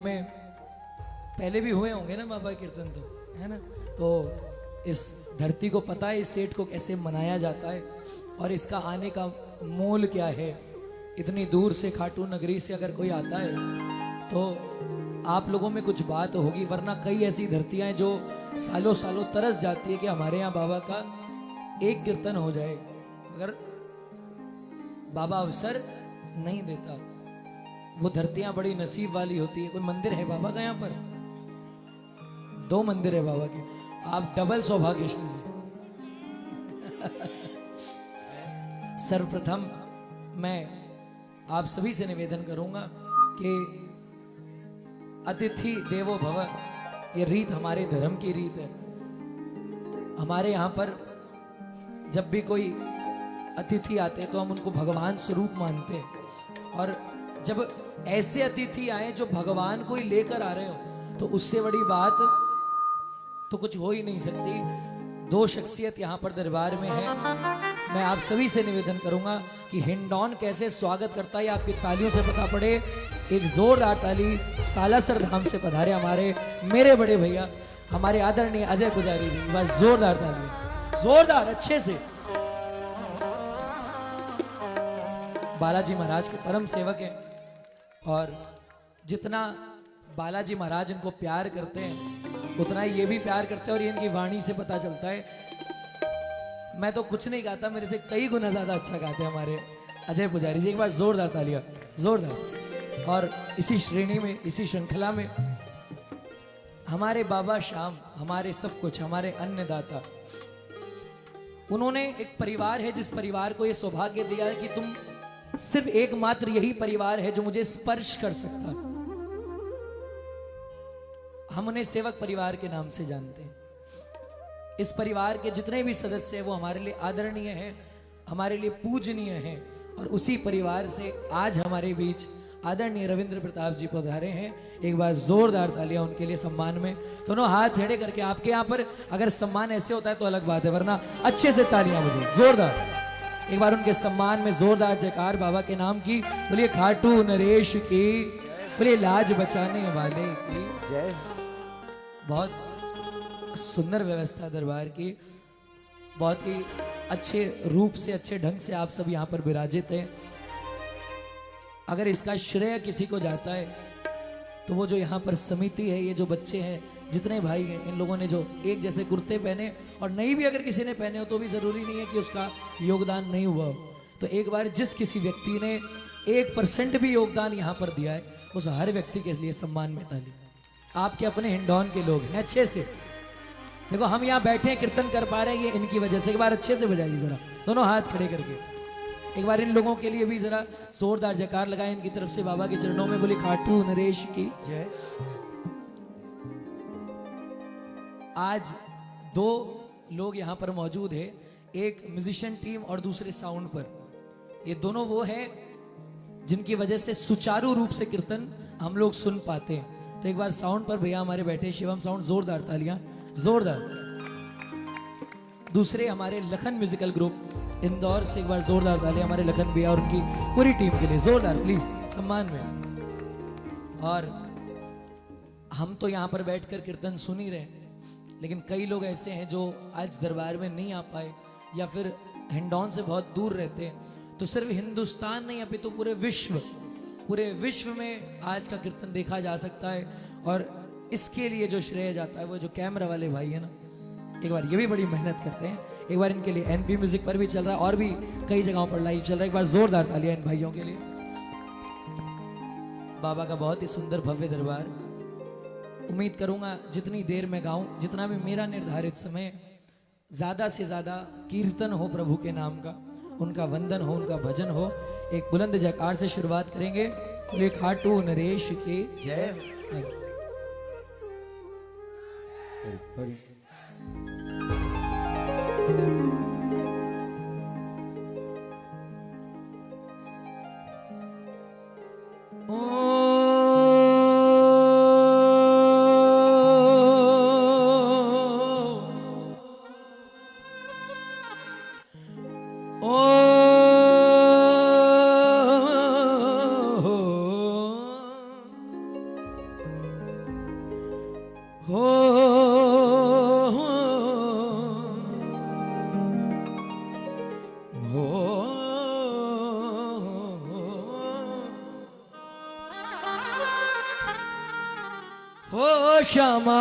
में पहले भी हुए होंगे ना बाबा कीर्तन, तो है ना। तो इस धरती को पता है इस सेठ को कैसे मनाया जाता है और इसका आने का मूल क्या है। इतनी दूर से खाटू नगरी से अगर कोई आता है तो आप लोगों में कुछ बात होगी, वरना कई ऐसी धरतियां हैं जो सालों सालों तरस जाती है कि हमारे यहाँ बाबा का एक कीर्तन हो जाए, मगर बाबा अवसर नहीं देता। वो धरतियां बड़ी नसीब वाली होती है। कोई मंदिर है बाबा का यहाँ पर? 2 मंदिर है बाबा के, आप डबल सौभाग्यशाली। सर्वप्रथम मैं आप सभी से निवेदन करूंगा कि अतिथि देवो भव, ये रीत हमारे धर्म की रीत है। हमारे यहाँ पर जब भी कोई अतिथि आते हैं तो हम उनको भगवान स्वरूप मानते हैं, और जब ऐसे अतिथि आए जो भगवान को ही लेकर आ रहे हो तो उससे बड़ी बात तो कुछ हो ही नहीं सकती। 2 शख्सियत यहाँ पर दरबार में है। मैं आप सभी से निवेदन करूंगा कि हिंडौन कैसे स्वागत करता है आपकी तालियों से पता पड़े। एक जोरदार ताली सालासर धाम से पधारे हमारे मेरे बड़े भैया हमारे आदरणीय अजय पुजारी जी, बस जोरदार ताली, जोरदार अच्छे से। बालाजी महाराज के परम सेवक हैं और जितना बालाजी महाराज इनको प्यार करते हैं उतना ये भी प्यार करते हैं, और ये इनकी वाणी से पता चलता है। मैं तो कुछ नहीं गाता, मेरे से कई गुना ज्यादा अच्छा गाते हैं हमारे अजय पुजारी जी। एक बार जोरदार तालियां, जोरदार। और इसी श्रेणी में, इसी श्रृंखला में हमारे बाबा श्याम, हमारे सब कुछ, हमारे अन्नदाता, उन्होंने एक परिवार है जिस परिवार को ये सौभाग्य दिया है कि तुम सिर्फ एकमात्र यही परिवार है जो मुझे स्पर्श कर सकता। हम उन्हें सेवक परिवार के नाम से जानते हैं। इस परिवार के जितने भी सदस्य हैं वो हमारे लिए आदरणीय हैं, हमारे लिए पूजनीय हैं, और उसी परिवार से आज हमारे बीच आदरणीय रविंद्र प्रताप जी पधारे हैं। एक बार जोरदार तालियां उनके लिए सम्मान में। दोनों हाथ खड़े करके, आपके यहाँ पर अगर सम्मान ऐसे होता है तो अलग बात है, वरना अच्छे से तालियां बजाइए जोरदार। एक बार उनके सम्मान में जोरदार जयकार बाबा के नाम की। बोलिए खाटू नरेश की, बोलिए लाज बचाने वाले की जय। बहुत सुंदर व्यवस्था दरबार की, बहुत ही अच्छे रूप से, अच्छे ढंग से आप सब यहाँ पर विराजित हैं। अगर इसका श्रेय किसी को जाता है तो वो जो यहाँ पर समिति है, ये जो बच्चे हैं, जितने भाई हैं, इन लोगों ने जो एक जैसे कुर्ते पहने, और नहीं भी अगर किसी ने पहने हो तो भी जरूरी नहीं है कि उसका योगदान नहीं हुआ हो। तो एक बार जिस किसी व्यक्ति ने 1% भी योगदान यहाँ पर दिया है उस हर व्यक्ति के लिए सम्मान में ताली। आपके अपने हिंडौन के लोग हैं, अच्छे से देखो हम यहाँ बैठे हैं, कीर्तन कर पा रहे हैं, ये इनकी वजह से। एक बार अच्छे से बजाइए जरा, दोनों हाथ खड़े करके। एक बार इन लोगों के लिए भी जरा जोरदार जयकार लगाएं इनकी तरफ से बाबा के चरणों में। बोले खाटू नरेश की जय। आज 2 लोग यहाँ पर मौजूद है, एक म्यूजिशियन टीम और दूसरे साउंड पर। ये दोनों वो हैं जिनकी वजह से सुचारू रूप से कीर्तन हम लोग सुन पाते हैं। तो एक बार साउंड पर भैया हमारे बैठे, शिवम साउंड, जोरदार तालियां, जोरदार। दूसरे हमारे लखन म्यूजिकल ग्रुप इंदौर से, एक बार जोरदार तालियां हमारे लखन भैया और उनकी पूरी टीम के लिए, जोरदार प्लीज सम्मान में। और हम तो यहाँ पर बैठकर कीर्तन सुन ही रहे हैं, लेकिन कई लोग ऐसे हैं जो आज दरबार में नहीं आ पाए या फिर हिंडौन से बहुत दूर रहते हैं। तो सिर्फ हिंदुस्तान नहीं, अभी तो पूरे विश्व में आज का कीर्तन देखा जा सकता है। और इसके लिए जो श्रेय जाता है वो जो कैमरा वाले भाई है ना, एक बार ये भी बड़ी मेहनत करते हैं। एक बार इनके लिए एनपी म्यूजिक पर भी चल रहा है और भी कई जगहों पर लाइव चल रहा है। एक बार जोरदार तालियां इन भाइयों के लिए। बाबा का बहुत ही सुंदर भव्य दरबार। उम्मीद करूंगा जितनी देर में गाऊं, जितना भी मेरा निर्धारित समय, ज्यादा से ज्यादा कीर्तन हो प्रभु के नाम का, उनका वंदन हो, उनका भजन हो। एक बुलंद जयकार से शुरुआत करेंगे। बोले खाटू नरेश की जय। हो हो श्यामा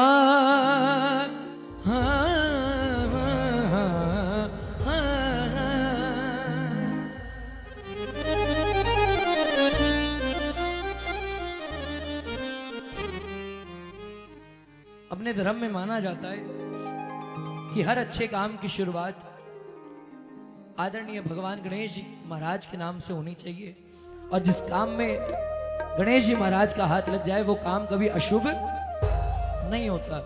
अपने धर्म में माना जाता है कि हर अच्छे काम की शुरुआत आदरणीय भगवान गणेश जी महाराज के नाम से होनी चाहिए, और जिस काम में गणेश जी महाराज का हाथ लग जाए वो काम कभी अशुभ नहीं होता।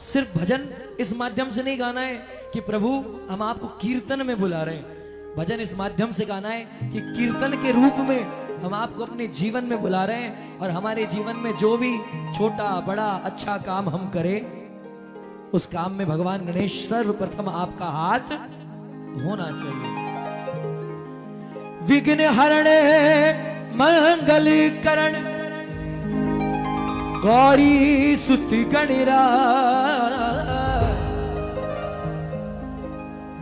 सिर्फ भजन इस माध्यम से नहीं गाना है कि प्रभु हम आपको कीर्तन में बुला रहे हैं। भजन इस माध्यम से गाना है कि कीर्तन के रूप में हम आपको अपने जीवन में बुला रहे हैं, और हमारे जीवन में जो भी छोटा बड़ा अच्छा काम हम करें उस काम में भगवान गणेश सर्वप्रथम आपका हाथ होना चाहिए। विघ्न हरण मंगल करण गौरी सुत गणराज,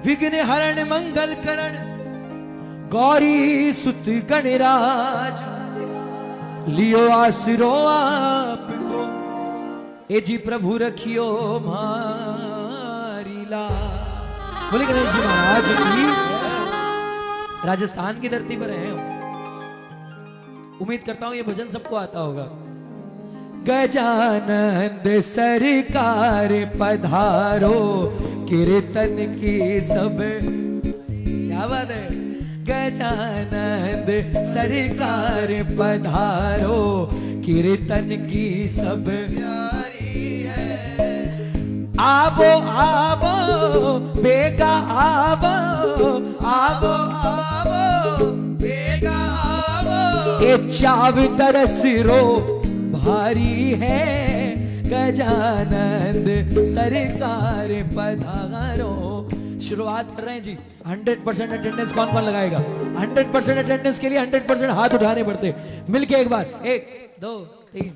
विघ्न हरण मंगल करण गौरी सुत गणराज, लियो आसरो आपको ए जी प्रभु रखियो मारी लाज। बोले गणेश जी महाराज की। राजस्थान की धरती पर है, उम्मीद करता हूं ये भजन सबको आता होगा। गजानंद सरकार पधारो कीर्तन की सब, क्या बात है। गजानंद सरकार पधारो कीर्तन की सब प्यारी है। आवो आवो बेगा आवो, आवो आवो बेगा आवो, ये चाव तरस रो भारी है। गजानंद सरकार पधारो। शुरुआत कर रहे हैं जी। 100% अटेंडेंस कौन कौन लगाएगा? 100% अटेंडेंस के लिए 100% हाथ उठाने पड़ते। मिलके एक बार 1 2 3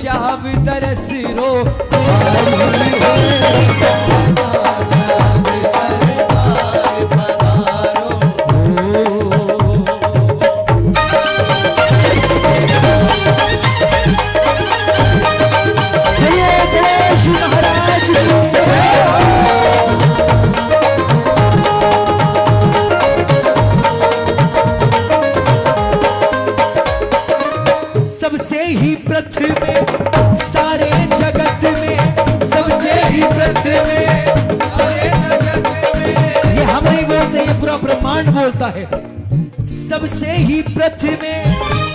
चाव तरस रो सबसे ही प्रथम सारे जगत में, सबसे ही प्रथम सारे जगत में, ये हम नहीं बोलते, ये पूरा ब्रह्मांड बोलता है। सबसे ही प्रथम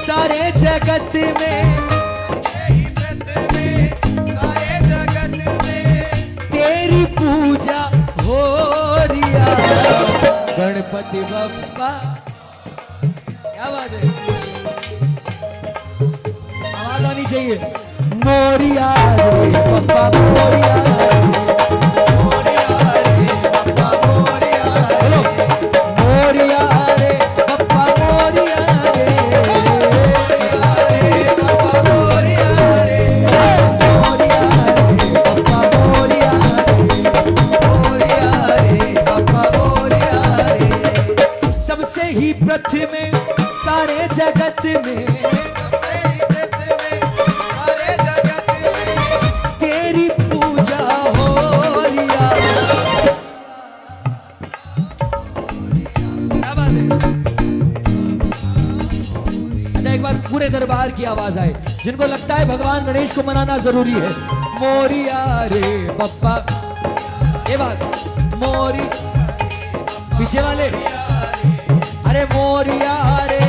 सारे जगत में, सारे जगत में तेरी पूजा हो रिया गणपति बप्पा। क्या बात है, आनी चाहिए। मोरिया रे पप्पा मोरिया, मोरिया रे पप्पा मोरिया, बोलो मोरिया रे पप्पा मोरिया रे, मोरिया रे पप्पा मोरिया रे, मोरिया रे पप्पा मोरिया रे, मोरिया रे पप्पा मोरिया प्रथम सारे जगत में, तेरी पूजा हो लिया। क्या बात है? अच्छा, एक बार पूरे दरबार की आवाज आए जिनको लगता है भगवान गणेश को मनाना जरूरी है। मोरिया रे बप्पा, ये बात मोरी, पीछे वाले अरे मोरिया रे,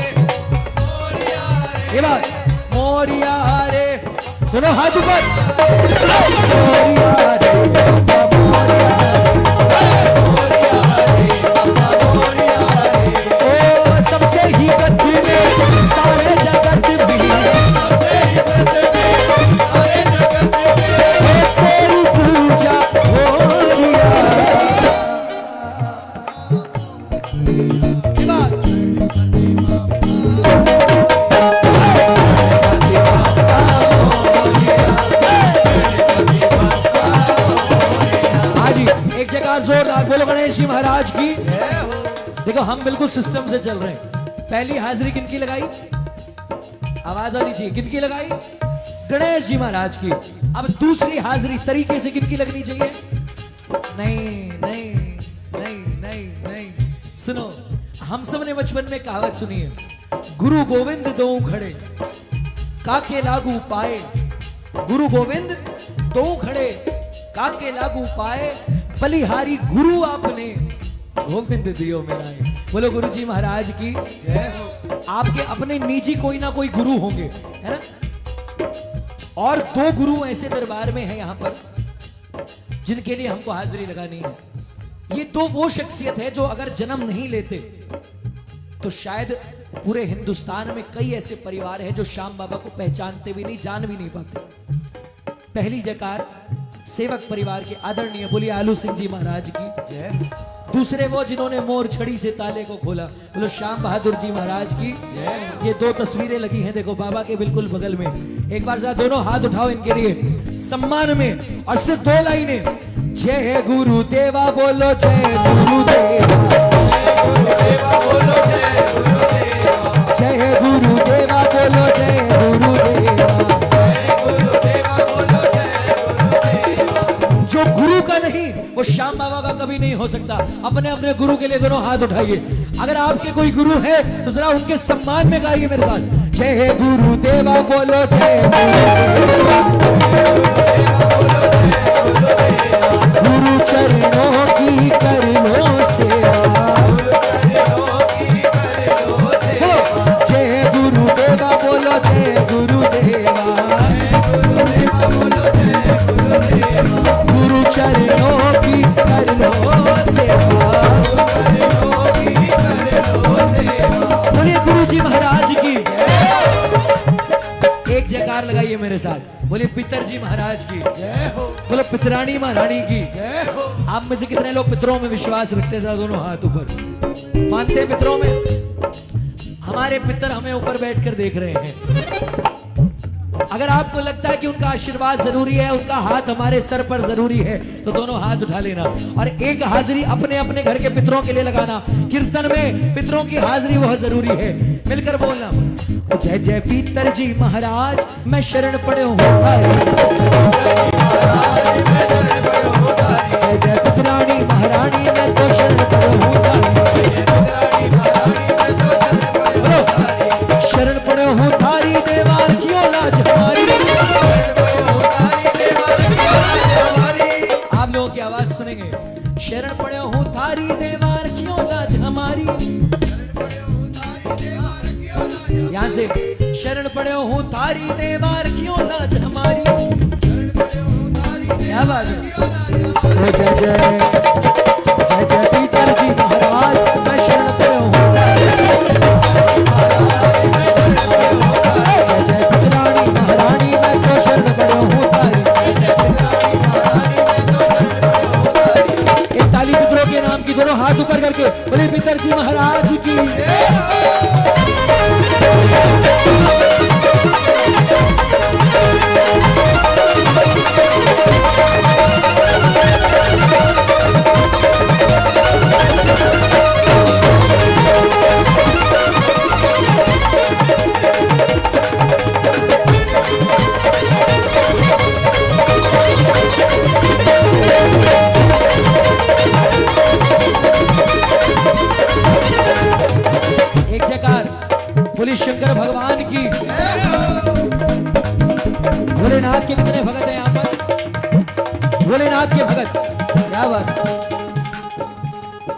ये बात मोरिया रे, दोनों हाथ ऊपर। मोरिया रे बप्पा, मोरिया रे, ओ सबसे ही गति में सारे जगत भी, तेरी पूजा हो लिया। एक जगह जोरदार बोलो गणेश जी महाराज की। देखो हम बिल्कुल सिस्टम से चल रहे हैं। पहली हाजिरी किनकी लगाई? आवाज आनी चाहिए। किनकी लगाई? गणेश जी महाराज की। अब दूसरी हाजिरी तरीके से किनकी लगनी चाहिए? नहीं नहीं नहीं नहीं नहीं, सुनो, हम सब ने बचपन में कहावत सुनी है, गुरु गोविंद दो खड़े काके लागू पाए। गुरु गोविंद दो खड़े काके लागू पाए, बलिहारी गुरु आपने गोविंद दियो मिलाए। बोलो गुरु जी महाराज की। आपके अपने निजी कोई ना कोई गुरु होंगे, है ना? और दो गुरु ऐसे दरबार में हैं यहां पर जिनके लिए हमको हाजिरी लगानी है। ये दो वो शख्सियत है जो अगर जन्म नहीं लेते तो शायद पूरे हिंदुस्तान में कई ऐसे परिवार हैं जो श्याम बाबा को पहचानते भी नहीं, जान भी नहीं पाते। पहली जयकार सेवक परिवार के आदरणीय बोलिए आलू सिंह जी महाराज की जय। दूसरे वो जिन्होंने मोर छड़ी से ताले को खोला, बोलो श्याम बहादुर जी महाराज की जय। ये दो तस्वीरें लगी हैं देखो बाबा के बिल्कुल बगल में। एक बार जरा दोनों हाथ उठाओ इनके लिए सम्मान में, और सिर्फ दो लाइनें, जय गुरुदेवा बोलो जय गुरुदेवा, जय गुरुदेवा बोलो जय गुरुदेवा। जो गुरु का नहीं वो श्याम बाबा का कभी नहीं हो सकता। अपने अपने गुरु के लिए दोनों हाथ उठाइए। अगर आपके कोई गुरु है तो जरा उनके सम्मान में गाइए मेरे साथ, जय गुरुदेवा बोलो जय गुरुदेवा, गुरु चरणों की कर लो सेवा, जय गुरुदेवा बोलो जय गुरुदेवा, गुरु चरणों की कर लो सेवा। बोलिए गुरु जी महाराज की। एक जयकार लगाइए मेरे साथ, बोलिए पितर जी महाराज की, बोलो पितरानी महारानी की। आप में से कितने लोग पितरों में विश्वास रखते हैं? जरा दोनों हाथ ऊपर। मानते हैं पितरों में? हमारे पितर हमें ऊपर बैठकर देख रहे हैं। अगर आपको लगता है कि उनका आशीर्वाद जरूरी है, उनका हाथ हमारे सर पर जरूरी है, तो दोनों हाथ उठा लेना और एक हाजिरी अपने अपने घर के पितरों के लिए लगाना। कीर्तन में पितरों की हाजिरी बहुत जरूरी है। मिलकर बोलना, जय जय पीतर जी महाराज मैं शरण पड़े हूँ, जय जय पितरानी महारानी मैं तो शरण पड़े हूँ, शरण पड़े हूँ थारी देवार क्यों लाज हमारी। आप लोगों की आवाज सुनेंगे, शरण पड़े हूँ थारी देवार क्यों लाज हमारी। यहाँ से शरण पड़े हूँ थारी देवार क्यों लाज हमारी। क्या बात है? जय जय जय जय पीतर जी महाराज मैं शरण पड़े हूँ, जय जय पितरानी महारानी मैं तो शरण पड़े हूँ थारी। एक ताली पितरों के नाम की, दोनों हाथ ऊपर करके बोले पितर जी महाराज की।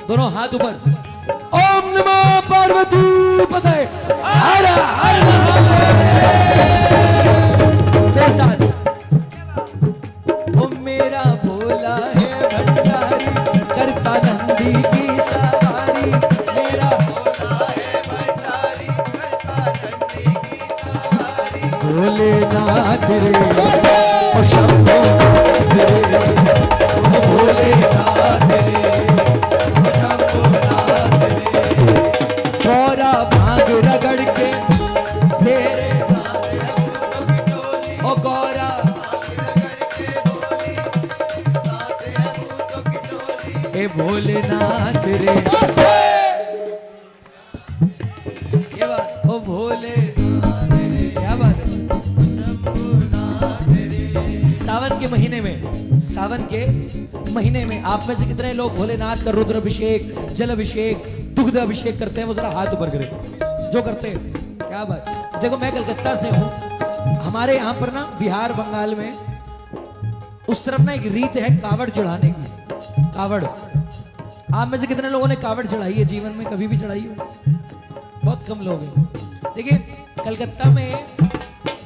दोनों हाथ ऊपर। ओम नमः पार्वती पते हर हर महादेव। साथ ओ मेरा भोला है भंडारी करता नंदी की सवारी। मेरा भोला है भंडारी करता नंदी की सवारी। भोलेनाथ रे ओ शंभो रे ओ भोलेनाथ रे गौरा भांग रगड़ के तेरे ओ गौरा ए भोलेनाथ रे ये बात ओ भोले क्या बात है। सावन के महीने में आप में से कितने लोग भोलेनाथ का रुद्र अभिषेक जल अभिषेक दुग्ध अभिषेक करते हैं? वो जरा हाथ ऊपर करें जो करते हैं। क्या बात। देखो मैं कलकत्ता से हूं, हमारे यहाँ पर ना बिहार बंगाल में उस तरफ ना एक रीत है कावड़ चढ़ाने की। कावड़ आप में से कितने लोगों ने कावड़ चढ़ाई है जीवन में? कभी भी चढ़ाई हो? बहुत कम लोग हैं। देखिए कलकत्ता में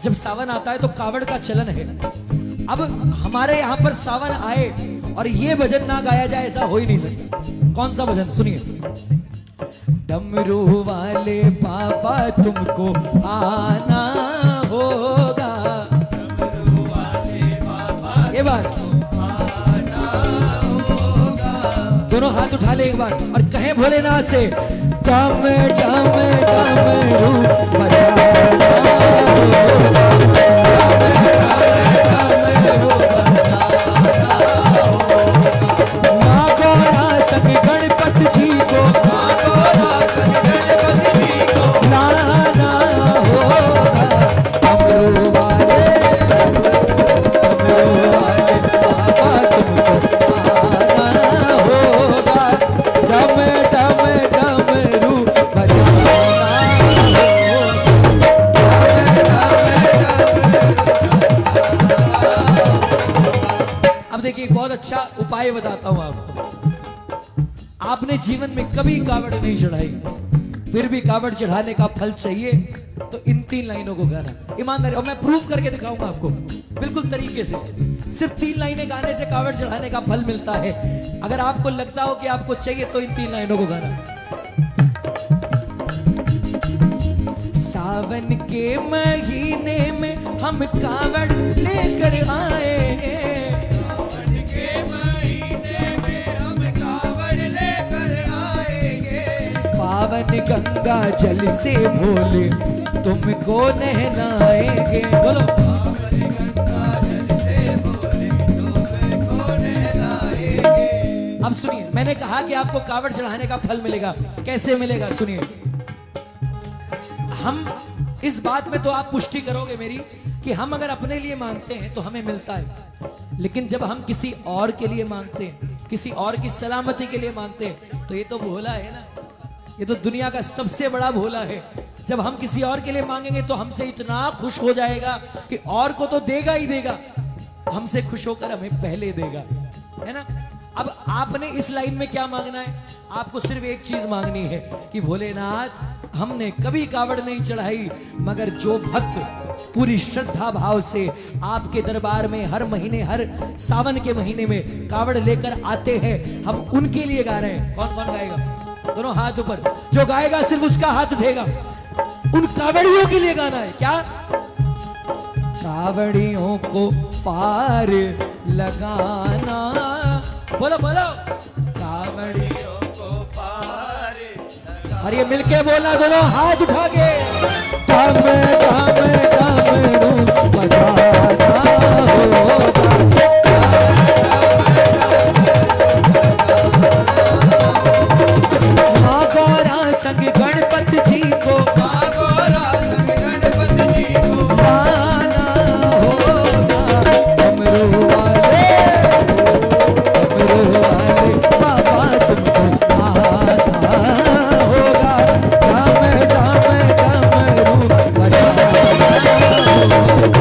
जब सावन आता है तो कावड़ का चलन है। अब हमारे यहाँ पर सावन आए और ये भजन ना गाया जाए ऐसा हो ही नहीं सकता। कौन सा भजन सुनिए। डमरू वाले बाबा तुमको आना होगा। डमरू वाले बाबा ये बात आना होगा। दोनों हाथ उठा ले एक बार और कहें भोलेनाथ से डम डम डमरू बजाना गणपति जी को लाना होगा। डमरू वाले बाबा तुमको आना होगा। डम डम डमरू बजाना होगा। अब देखिए बहुत अच्छा उपाय बताता हूं आपको। आपने जीवन में कभी कावड़ नहीं चढ़ाई, फिर भी कावड़ चढ़ाने का फल चाहिए तो इन 3 लाइनों को गाना ईमानदारी। और मैं प्रूफ करके दिखाऊंगा आपको बिल्कुल तरीके से। सिर्फ 3 लाइनें गाने से कावड़ चढ़ाने का फल मिलता है। अगर आपको लगता हो कि आपको चाहिए तो इन 3 लाइनों को गाना। सावन के महीने में हम कावड़ लेकर आए हैं। पावन गंगा जल से भोले तुमको नहलाएंगे। बोलो पावन गंगा जल से भोले तुमको नहलाएंगे। अब सुनिए मैंने कहा कि आपको कावड़ चढ़ाने का फल मिलेगा। कैसे मिलेगा सुनिए। हम इस बात में तो आप पुष्टि करोगे मेरी कि हम अगर अपने लिए मांगते हैं तो हमें मिलता है, लेकिन जब हम किसी और के लिए मांगते हैं, किसी और की सलामती के लिए मांगते हैं तो ये तो भोला है ना। ये तो दुनिया का सबसे बड़ा भोला है। जब हम किसी और के लिए मांगेंगे तो हमसे इतना खुश हो जाएगा कि और को तो देगा ही देगा, हमसे खुश होकर हमें पहले देगा, है ना। अब आपने इस लाइन में क्या मांगना है? आपको सिर्फ एक चीज मांगनी है कि भोलेनाथ हमने कभी कावड़ नहीं चढ़ाई, मगर जो भक्त पूरी श्रद्धा भाव से आपके दरबार में हर महीने, हर सावन के महीने में कावड़ लेकर आते हैं, हम उनके लिए गा रहे हैं। कौन कौन गाएगा? दोनों हाथ ऊपर। जो गाएगा सिर्फ उसका हाथ उठेगा। उन कावड़ियों के लिए गाना है। क्या? कावड़ियों को पार लगाना। बोलो बोलो कावड़ियों को पार लगाना। और ये मिलके बोलना दोनों हाथ उठा के। डम डम डमरू बजाना होगा। संग गणपति जी को गाना होगा। डमरू वाले बाबा तुमको आना होगा। डम डम डमरू बजाना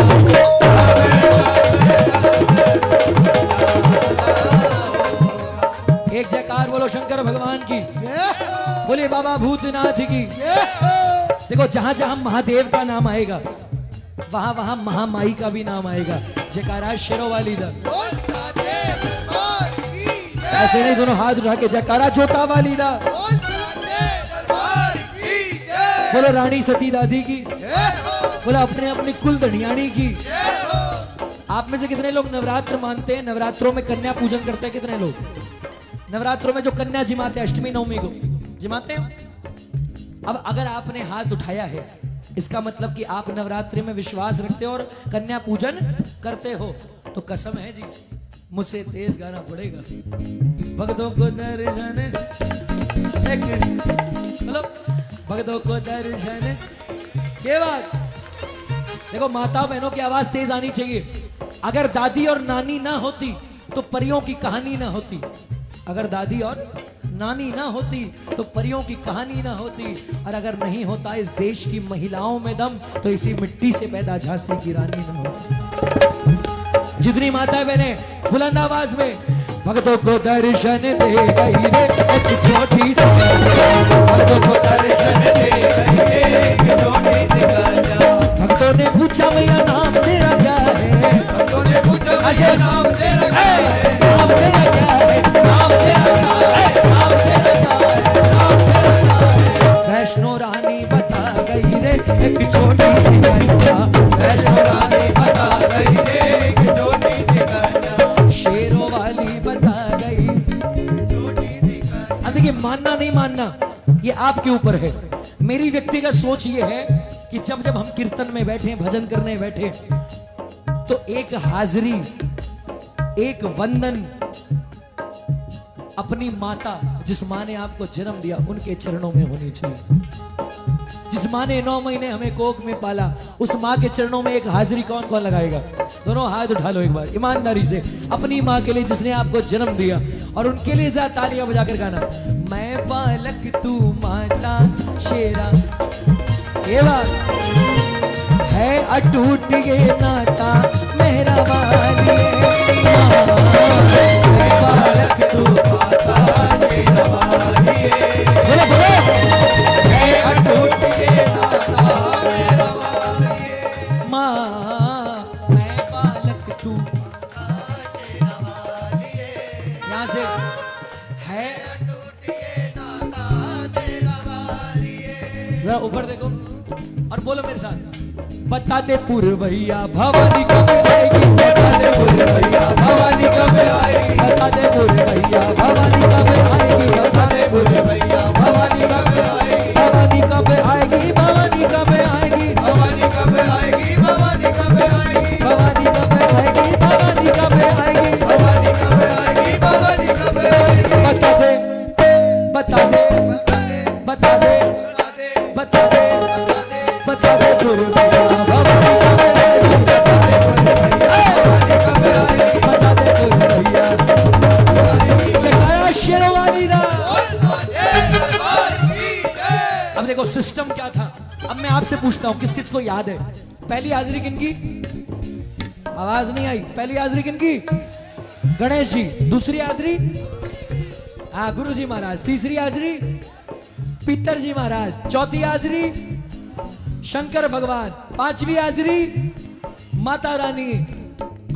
होगा। जयकार बोलो शंकर भगवान की, बोले बाबा भूतनाथ की। देखो जहां जहां महादेव का नाम आएगा वहां वहां महामाई का भी नाम आएगा। जयकारा शेरों वाली दा, ऐसे नहीं दोनों हाथ उठा के जयकारा जोता वाली दा, बोलो रानी सती दादी की, बोलो अपने अपने कुल धनियाणी की। आप में से कितने लोग नवरात्र मानते हैं? नवरात्रों में कन्या पूजन करते हैं कितने लोग? नवरात्रों में जो कन्या जिमाते हैं अष्टमी नवमी को जिमाते हैं। अब अगर आपने हाथ उठाया है इसका मतलब कि आप नवरात्रि में विश्वास रखते हो और कन्या पूजन करते हो। तो कसम है जी मुझसे तेज गाना पड़ेगा। भक्तों को दर्शन मतलब भक्तों को दर्शन ये बात देखो, माता बहनों की आवाज तेज आनी चाहिए। अगर दादी और नानी ना होती तो परियों की कहानी ना होती। अगर दादी और नानी ना होती तो परियों की कहानी ना होती। और अगर नहीं होता इस देश की महिलाओं में दम तो इसी मिट्टी से पैदा झांसी की रानी ना होती। जितनी माता बहने बुलंद आवाज में भक्तों को दर्शन दे गई रे एक छोटी सी, भक्तों को दर्शन दे गई रे एक छोटी सी कन्या। भक्तों ने पूछा मैया नाम तेरा क्या है? भक्तों ने पूछा मैया नाम तेरा क्या है? नाम तेरा क्या है? नाम तेरा क्या है? नाम तेरा क्या है? नाम तेरा क्या है? वैष्णो रानी बता गई रे एक छोटी सी कन्या। वैष्णो रानी बता गई रे एक छोटी सी कन्या। शेरों वाली बता गई छोटी सी कन्या। देखिए मानना नहीं मानना ये आपके ऊपर है। मेरी व्यक्तिगत सोच ये है कि जब जब हम कीर्तन में बैठे भजन करने बैठे तो एक हाजिरी एक वंदन अपनी माता जिस माँ ने आपको जन्म दिया उनके चरणों में होनी चाहिए। जिस माँ ने 9 महीने हमें कोख में पाला उस माँ के चरणों में एक हाजिरी कौन कौन लगाएगा? दोनों हाथ उठा लो एक बार ईमानदारी से अपनी माँ के लिए जिसने आपको जन्म दिया और उनके लिए जरा तालियां बजाकर गाना। मैं बालक तू माता शेरा, ये बात है अटूट ये नाता मेरा वाली। मैं बालक तू माता शेरा वाली, बोलो बोलो है अटूट ये नाता मेरा वाली। माँ मैं बालक तू शेरा वाली, यहाँ से है जरा ऊपर देखो और बोलो मेरे साथ। बताते पुरवैया भवानी कब आएगी? बताते पुरवैया भवानी कब आएगी? बताते पुरवैया भवानी कब आएगी? बताते पुरवैया भवानी कब आएगी? भवानी कब आएगी? भवानी कब आएगी? भवानी कब आएगी? भवानी कब आएगी? भवानी कब आएगी? भवानी कब आएगी? भवानी कब आएगी? भवानी कब आएगी? बता दे बता दे बता दे बता दे बता दे पुरवैया भवानी कब आएगी? बता दे पुरवैया। जयकारा शेरों वाली दा। अब देखो सिस्टम क्या था। अब मैं आपसे पूछता हूं किस किस को याद है पहली हाजिरी किनकी? आवाज नहीं आई। पहली हाजिरी किनकी? गणेश जी। दूसरी हाजिरी हाँ गुरु जी महाराज। तीसरी हाजिरी पितर जी महाराज। चौथी हाजिरी शंकर भगवान। पांचवी हाजिरी माता रानी।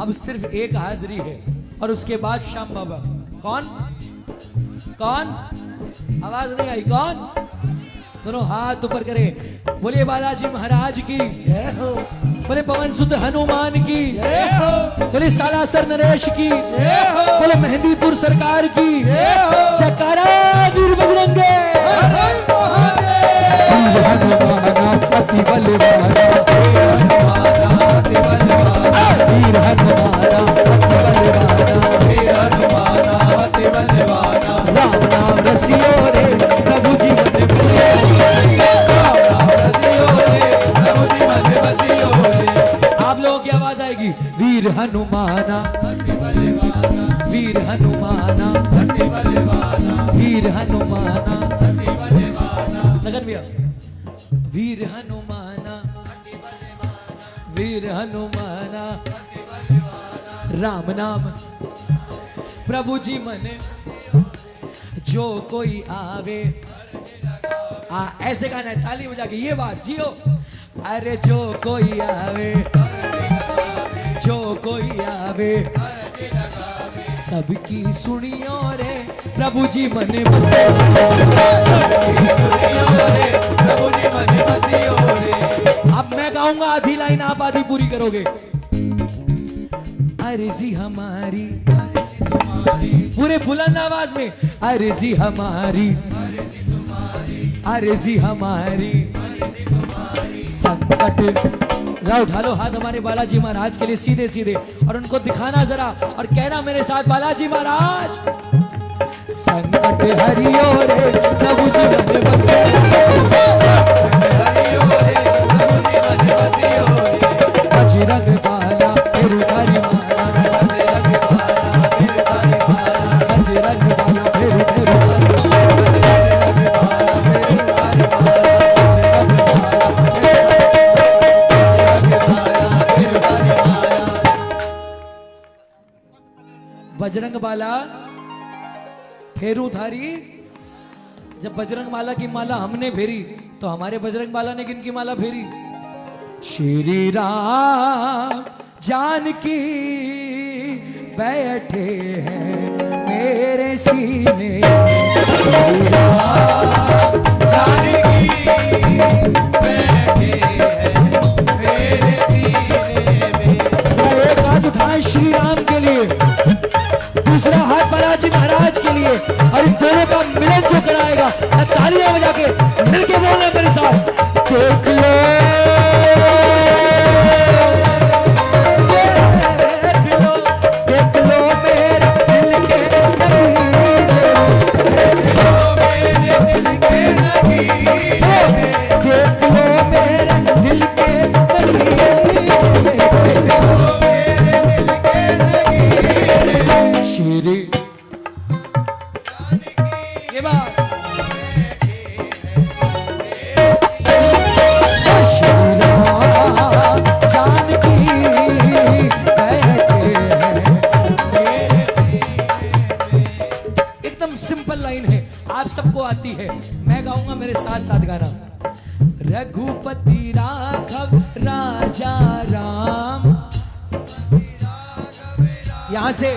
अब सिर्फ एक हाजिरी है और उसके बाद श्याम बाबा। कौन कौन? आवाज नहीं आई। कौन? दोनों हाथ ऊपर करे। बोलिए बालाजी महाराज की, बोले पवन सुत हनुमान की, बोले सालासर नरेश की, बोले मेहंदीपुर सरकार की। जयकारा वीर बजरंगे। अति बलवाना वीर हनुमाना अति बलवाना राम नाम रसियो रे प्रभु जी मन बसियो। आप लोगों की आवाज आएगी। वीर हनुमाना वीर हनुमाना वीर हनुमाना। लगन भैया। वीर हनुमाना वीर हनुमाना राम नाम प्रभु जी मने जो कोई आवे, ऐसे गाना है, ताली बजा के, ये बात जियो। अरे जो कोई आवे, जो कोई आवे, सबकी सुनियो रे प्रभु जी मन बसे, सबकी सुनियो रे प्रभु जी मन बसियो रे। अब मैं गाऊंगा आधी लाइन, आप आधी पूरी करोगे। अर्जी हमारी, पूरे बुलंद आवाज में, अर्जी हमारी, अर्जी हमारी, संकट। जरा उठा लो हाथ हमारे बालाजी महाराज के लिए सीधे सीधे, और उनको दिखाना जरा और कहना मेरे साथ, बालाजी महाराज संकट हरियो रे प्रभु जी मन बसे, हरियो रे प्रभु जी मन बसियो रे। बजरंग बाला फिर हरि माला, बजरंग बाला फिर हरि माला, बजरंग बाला फिर बजरंग बाला फेरू थारी। जब बजरंग माला की माला हमने फेरी तो हमारे बजरंग बाला ने किनकी माला फेरी? श्री राम जानकी बैठे हैं मेरे सीने, श्री राम जानकी बैठे हैं मेरे सीने में। एक हाथ उठाए श्री राम के लिए, दूसरा हाथ बालाजी महाराज के लिए, और इन दोनों का मिलन जो कराएगा, तालियां बजा के मिलके बोलना मेरे साथ, देख लो देख लो मेरे दिल के नगीरे, देख लो मेरे दिल के नगीरे, देख लो मेरे दिल के नगीरे, देख लो मेरे दिल के नगीरे। श्री ये बात एकदम सिंपल लाइन है, आप सबको आती है, मैं गाऊंगा मेरे साथ साथ गाना। रघुपति राघव राजा राम, यहां से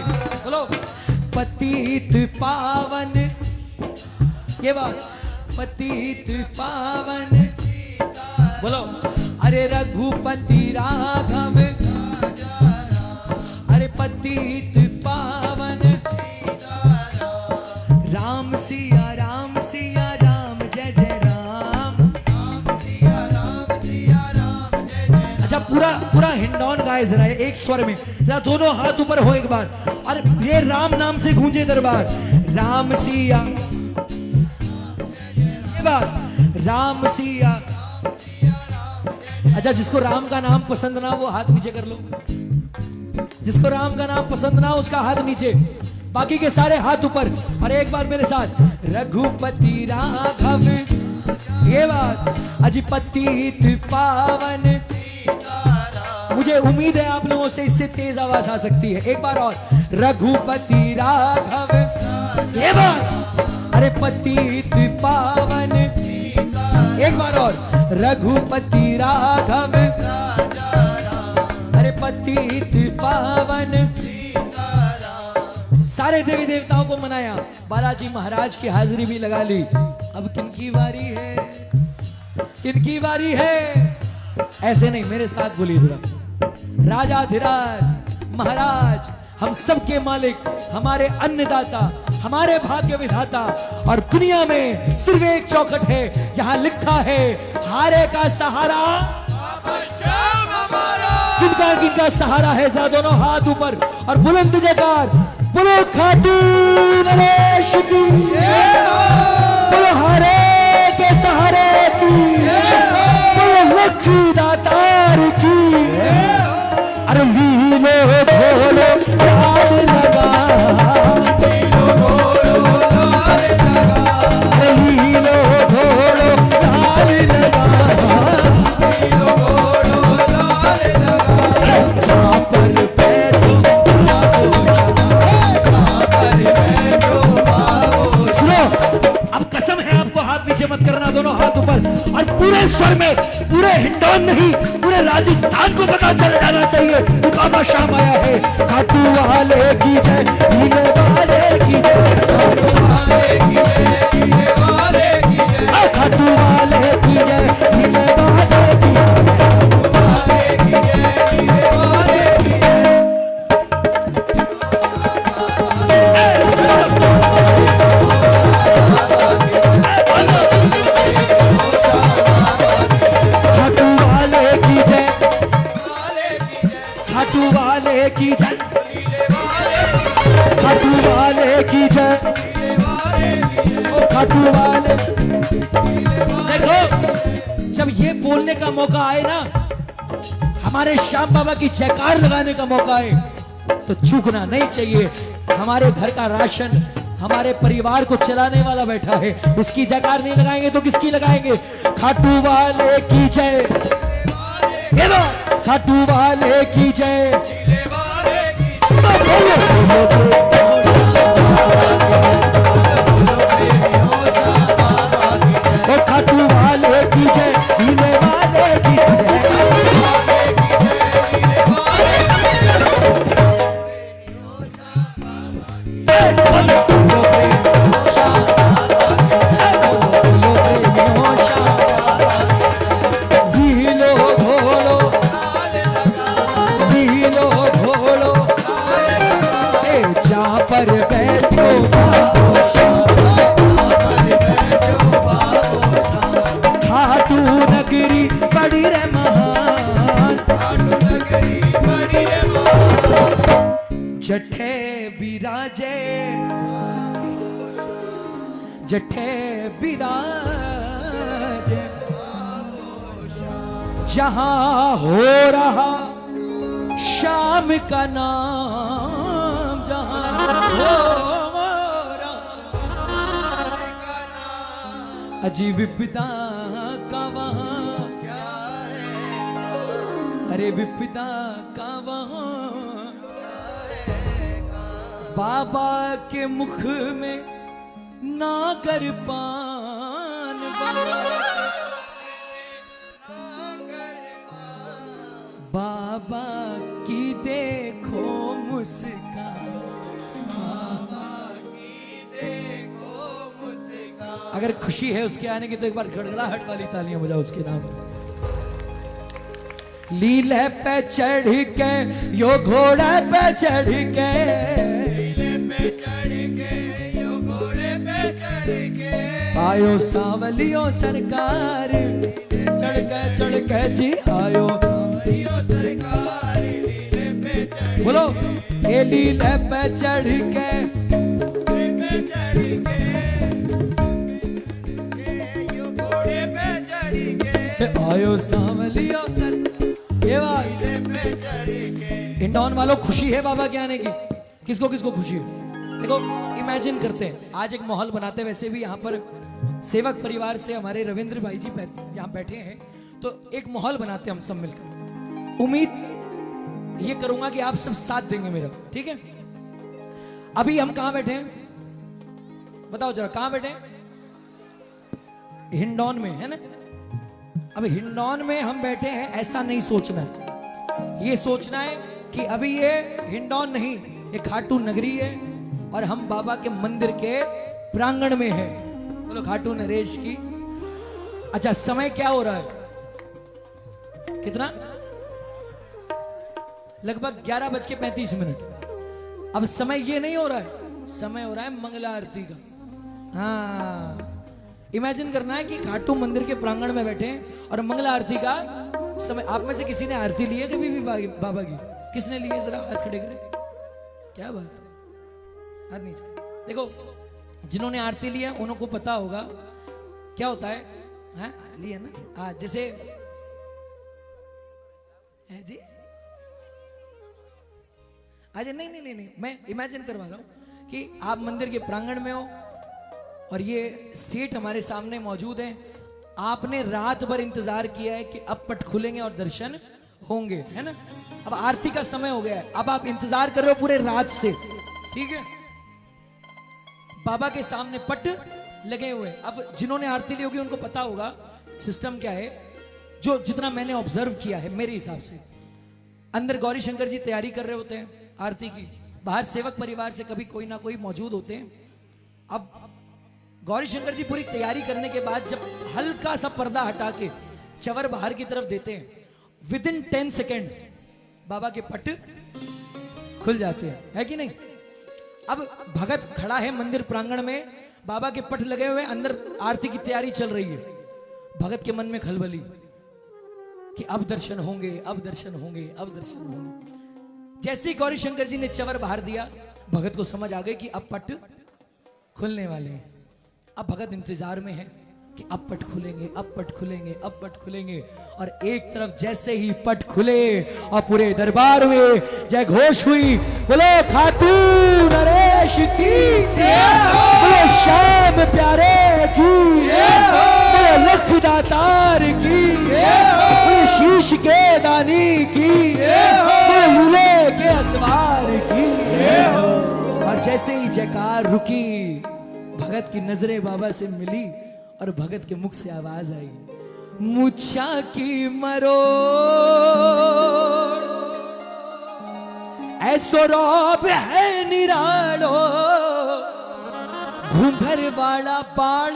बोलो, पतित पावन, ये बात, पतित पावन बोलो, अरे रघुपति राघव, अरे पतित पावन, राम सिया राम सिया राम जय जय राम, सिया राम सिया राम जय जय। अच्छा पूरा पूरा हिंडौन गाए जरा एक स्वर में, जरा दोनों हाथ ऊपर हो एक बार, और ये राम नाम से गूंजे दरबार, राम सिया, ये बात, राम सिया। अच्छा जिसको राम का नाम पसंद ना वो हाथ नीचे कर लो, जिसको राम का नाम पसंद ना उसका हाथ नीचे, बाकी के सारे हाथ ऊपर। और एक बार मेरे साथ, रघुपति राघव, ये बात, अजिपतित पावन। मुझे उम्मीद है आप लोगों से इससे तेज आवाज आ सकती है, एक बार और, रघुपति राघव, ये बात, अरे पतित पावन, एक बार और, रघुपति राघव, अरे पतित पावन। सारे देवी देवताओं को मनाया, बालाजी महाराज की हाजिरी भी लगा ली। अब किनकी बारी है, किनकी बारी है? ऐसे नहीं, मेरे साथ बोलिए जरा, राजाधिराज महाराज, हम सबके मालिक, हमारे अन्नदाता, हमारे भाग्य विधाता, और दुनिया में सिर्फ एक चौखट है जहां लिखा है, हारे का सहारा किनका किनका सहारा है? जरा दोनों हाथ ऊपर और बुलंद जयकार, बोलो खाटू नरेश की, बोलो हारे के सहारे की, बोलो लक्ष्मी दातार की। अरे लीलो ढोलो ताल लगा, लीलो ढोलो ताल लगा, अरे लीलो ढोलो ताल लगा, लीलो ढोलो ताल लगा। जहाँ पर बैठो सुनो, नीचे मत करना, दोनों हाथ ऊपर, और पूरे स्वर में, पूरे हिंडौन नहीं पूरे राजस्थान को पता चल जाना चाहिए बाबा शाम आया है। खाटू वाले की जय, हीले वाले की जय, खाटू वाले की जय, हीले वाले की जय, खाटू वाले की जय, हीले वाले की जय, हीले वाले की जय। खाटू वाले की जय, खाटू वाले की जय, खाटू वाले की जय, खाटू वाले। देखो जब ये बोलने का मौका आए ना, हमारे श्याम बाबा की जयकार लगाने का मौका आए, तो चूकना नहीं चाहिए। हमारे घर का राशन हमारे परिवार को चलाने वाला बैठा है, उसकी जयकार नहीं लगाएंगे तो किसकी लगाएंगे? खाटू वाले की जय, खाटू वाले की जय, खाटू वाले की जय, हीले वाले की जय, पर बैठो खाटू नगरी बड़ी रे महान, जठे बिराजे, जठे बिराजे, जहां हो रहा शाम का नाम, जहां अजी विपदा का वहां, अरे विपदा का वहां, बाबा के मुख में नागर पान, बाबा की देखो मुस्कान, अगर खुशी है उसके आने की तो एक बार गड़गड़ाहट वाली तालियां बजाओ उसके नाम। लीले पे चढ़ के यो घोड़े पे चढ़ के, आयो सावलियो सरकार, चढ़ के जी आयो बोलो, ए लीले पे चढ़ के, आयो सांवलियो सर। ये बात हिंडौन वालों, खुशी है बाबा के आने की? किसको किसको खुशी है? देखो इमेजिन करते हैं, आज एक माहौल बनाते हैं। वैसे भी यहाँ पर सेवक परिवार से हमारे रविंद्र भाई जी यहाँ बैठे हैं, तो एक माहौल बनाते हैं हम सब मिलकर। उम्मीद ये करूंगा कि आप सब साथ देंगे मेरा, ठीक है? अभी हम कहाँ बैठे हैं बताओ जरा, कहाँ बैठे हैं? हिंडौन में है ना। अब हिंडौन में हम बैठे हैं, ऐसा नहीं सोचना है, ये सोचना है कि अभी ये हिंडौन नहीं, ये खाटू नगरी है और हम बाबा के मंदिर के प्रांगण में है। बोलो खाटू नरेश की। अच्छा समय क्या हो रहा है? कितना? लगभग 11:35। अब समय ये नहीं हो रहा है, समय हो रहा है मंगला आरती का। हाँ इमेजिन करना है कि खाटू मंदिर के प्रांगण में बैठे हैं और मंगला आरती का समय। आप में से किसी ने आरती ली है कभी भी बाबा की? किसने ली है? जरा हाथ खड़े करें। क्या बात, हाथ नीचे। देखो जिन्होंने आरती ली है उनको पता होगा क्या होता है। हाँ ली है ना। हाँ जैसे है जी, आज नहीं नहीं नहीं नहीं, मैं इमेजिन करवा रहा हूं कि आप मंदिर के प्रांगण में हो और ये सेठ हमारे सामने मौजूद हैं। आपने रात भर इंतजार किया है कि अब पट खुलेंगे और दर्शन होंगे, है ना। अब आरती का समय हो गया है, अब आप इंतजार कर रहे हो पूरे रात से, ठीक है। बाबा के सामने पट लगे हुए। अब जिन्होंने आरती ली होगी उनको पता होगा सिस्टम क्या है। जो जितना मैंने ऑब्जर्व किया है मेरे हिसाब से, अंदर गौरी शंकर जी तैयारी कर रहे होते हैं आरती की, बाहर सेवक परिवार से कभी कोई ना कोई मौजूद होते हैं। अब गौरी शंकर जी पूरी तैयारी करने के बाद जब हल्का सा पर्दा हटा के चवर बाहर की तरफ देते हैं, विद इन 10 सेकेंड बाबा के पट खुल जाते हैं, है कि नहीं। अब भगत खड़ा है मंदिर प्रांगण में, बाबा के पट लगे हुए, अंदर आरती की तैयारी चल रही है। भगत के मन में खलबली कि अब दर्शन होंगे, अब दर्शन होंगे, अब दर्शन होंगे। जैसे ही गौरी शंकर जी ने चवर बाहर दिया, भगत को समझ आ गई कि अब पट खुलने वाले हैं। अब भगत इंतजार में है कि अब पट खुलेंगे, अब पट खुलेंगे, अब पट खुलेंगे। और एक तरफ जैसे ही पट खुले और पूरे दरबार में जय घोष हुई, बोलो खातून नरेश की, बोलो श्याम प्यारे की, बोलो लख दातार की, बोलो शीश के दानी की, बोलो लूले के असवार की। और जैसे ही जयकार रुकी, भगत की नजरें बाबा से मिली और भगत के मुख से आवाज आई, मुच्छा की मरो ऐसो रौब है निरालो, घूंघर वाला बाल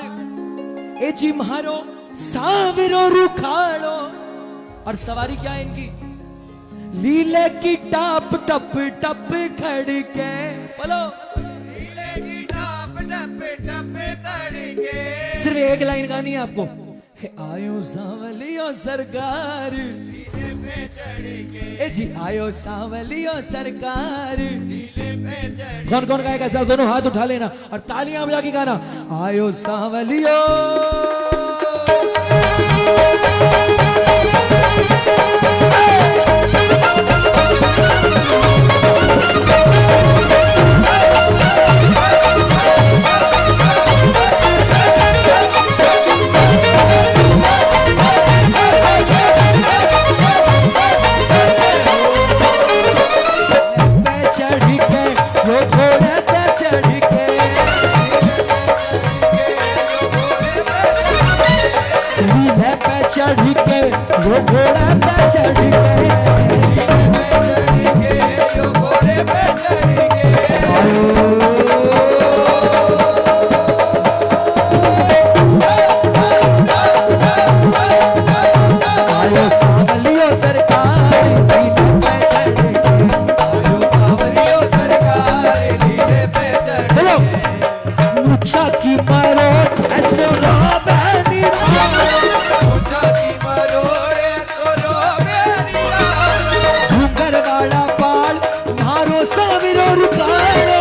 ए जी मारो सांवरो रुखाड़ो। और सवारी क्या है इनकी, लीले की टाप टप टप खड़के, बोलो सिर्फ एक लाइन गानी है आपको, हे आयो सांवलियो सरकार, ए जी आयो सांवलियो सरकार। कौन कौन गाएगा सर, दोनों हाथ उठा लेना और तालियां बजा के गाना, आयो सांवलियो। चढ़ के वो घोड़ा पे चढ़ के, आयो सांवलियो सरकार लीले पे चढ़ के, आयो सांवलियो सरकार लीले पे चढ़ के, बोलो मुच्छा की मारो ऐसो रौब है निरालो, वाला बाल मारो सांवरो रुखाड़ो।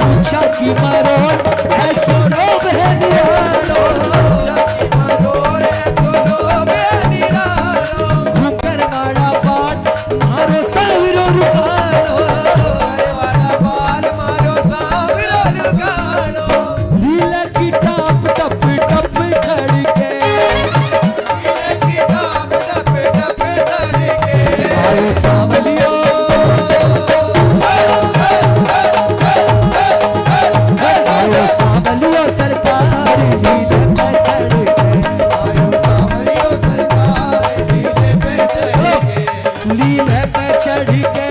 मुच्छा की मारो ऐसो रौब है निरालो, घूंघर वाला बाल मारो सांवरो रुखाड़ो, लीला की टाप टप टप खड़के, आयो सांवलियो, आयो सांवलियो सरकार लीले पे चढ़ के, आयो सांवलियो सरकार लीले पे चढ़ के, लीले पे चढ़ के,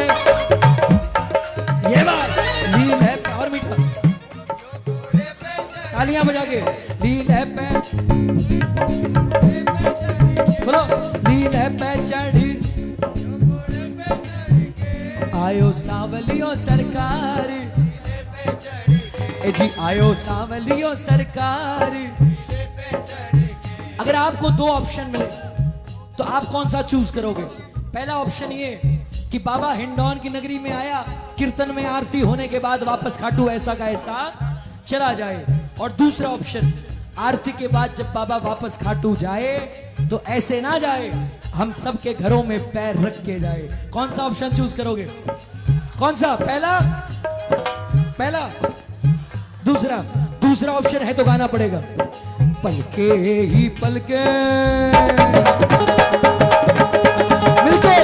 ये बात लीले पे और मीठा तालियां बजा के, लीले पे बोलो लीले पे चढ़ी, आयो सांवलियो सरकार, ए जी आयो सांवलियो सरकार। अगर आपको दो ऑप्शन मिले तो आप कौन सा चूज करोगे? पहला ऑप्शन ये कि बाबा हिंडौन की नगरी में आया, कीर्तन में आरती होने के बाद वापस खाटू ऐसा का ऐसा चला जाए, और दूसरा ऑप्शन आरती के बाद जब बाबा वापस खाटू जाए तो ऐसे ना जाए, हम सबके घरों में पैर रख के जाए। कौन सा ऑप्शन चूज करोगे? कौन सा? पहला, पहला, दूसरा? दूसरा ऑप्शन है तो गाना पड़ेगा, पलके ही पलके मिलके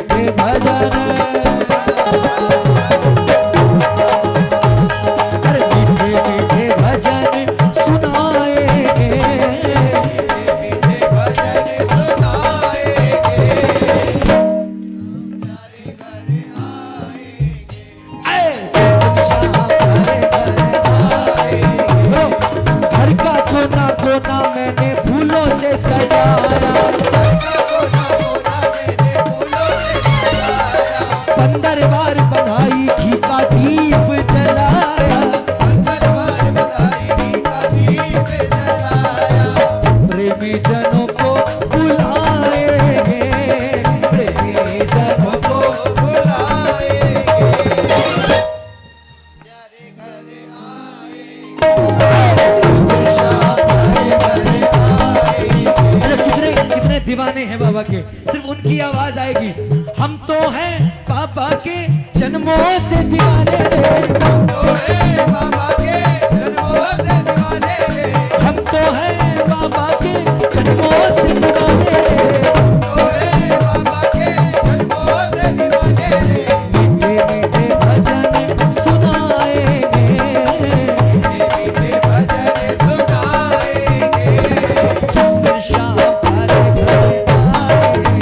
मीठे भजन, अरे मीठे मीठे भजन सुनाएंगे, मीठे भजन सुनाएंगे, प्यारे घर आएंगे, घर का कोना कोना मैंने फूलों से सजाया, पंदर बार बधाई घी का दीप जलाया, प्रेमी जनों को बुलाएंगे, प्रेमी जनों को कितने कितने दीवाने हैं बाबा के, सिर्फ उनकी आवाज आएगी। हम तो हैं बाबा के जन्मों से दीवाने रे, हम तो हैं बाबा के जन्मों से दीवाने रे, हम तो हैं बाबा के जन्मों से दीवाने रे, हम तो हैं बाबा के जन्मों से दीवाने रे, मीठे मीठे भजन सुनाएंगे, मीठे भजन सुनाएंगे, जिस दिन शाम प्यारे घर आएंगे,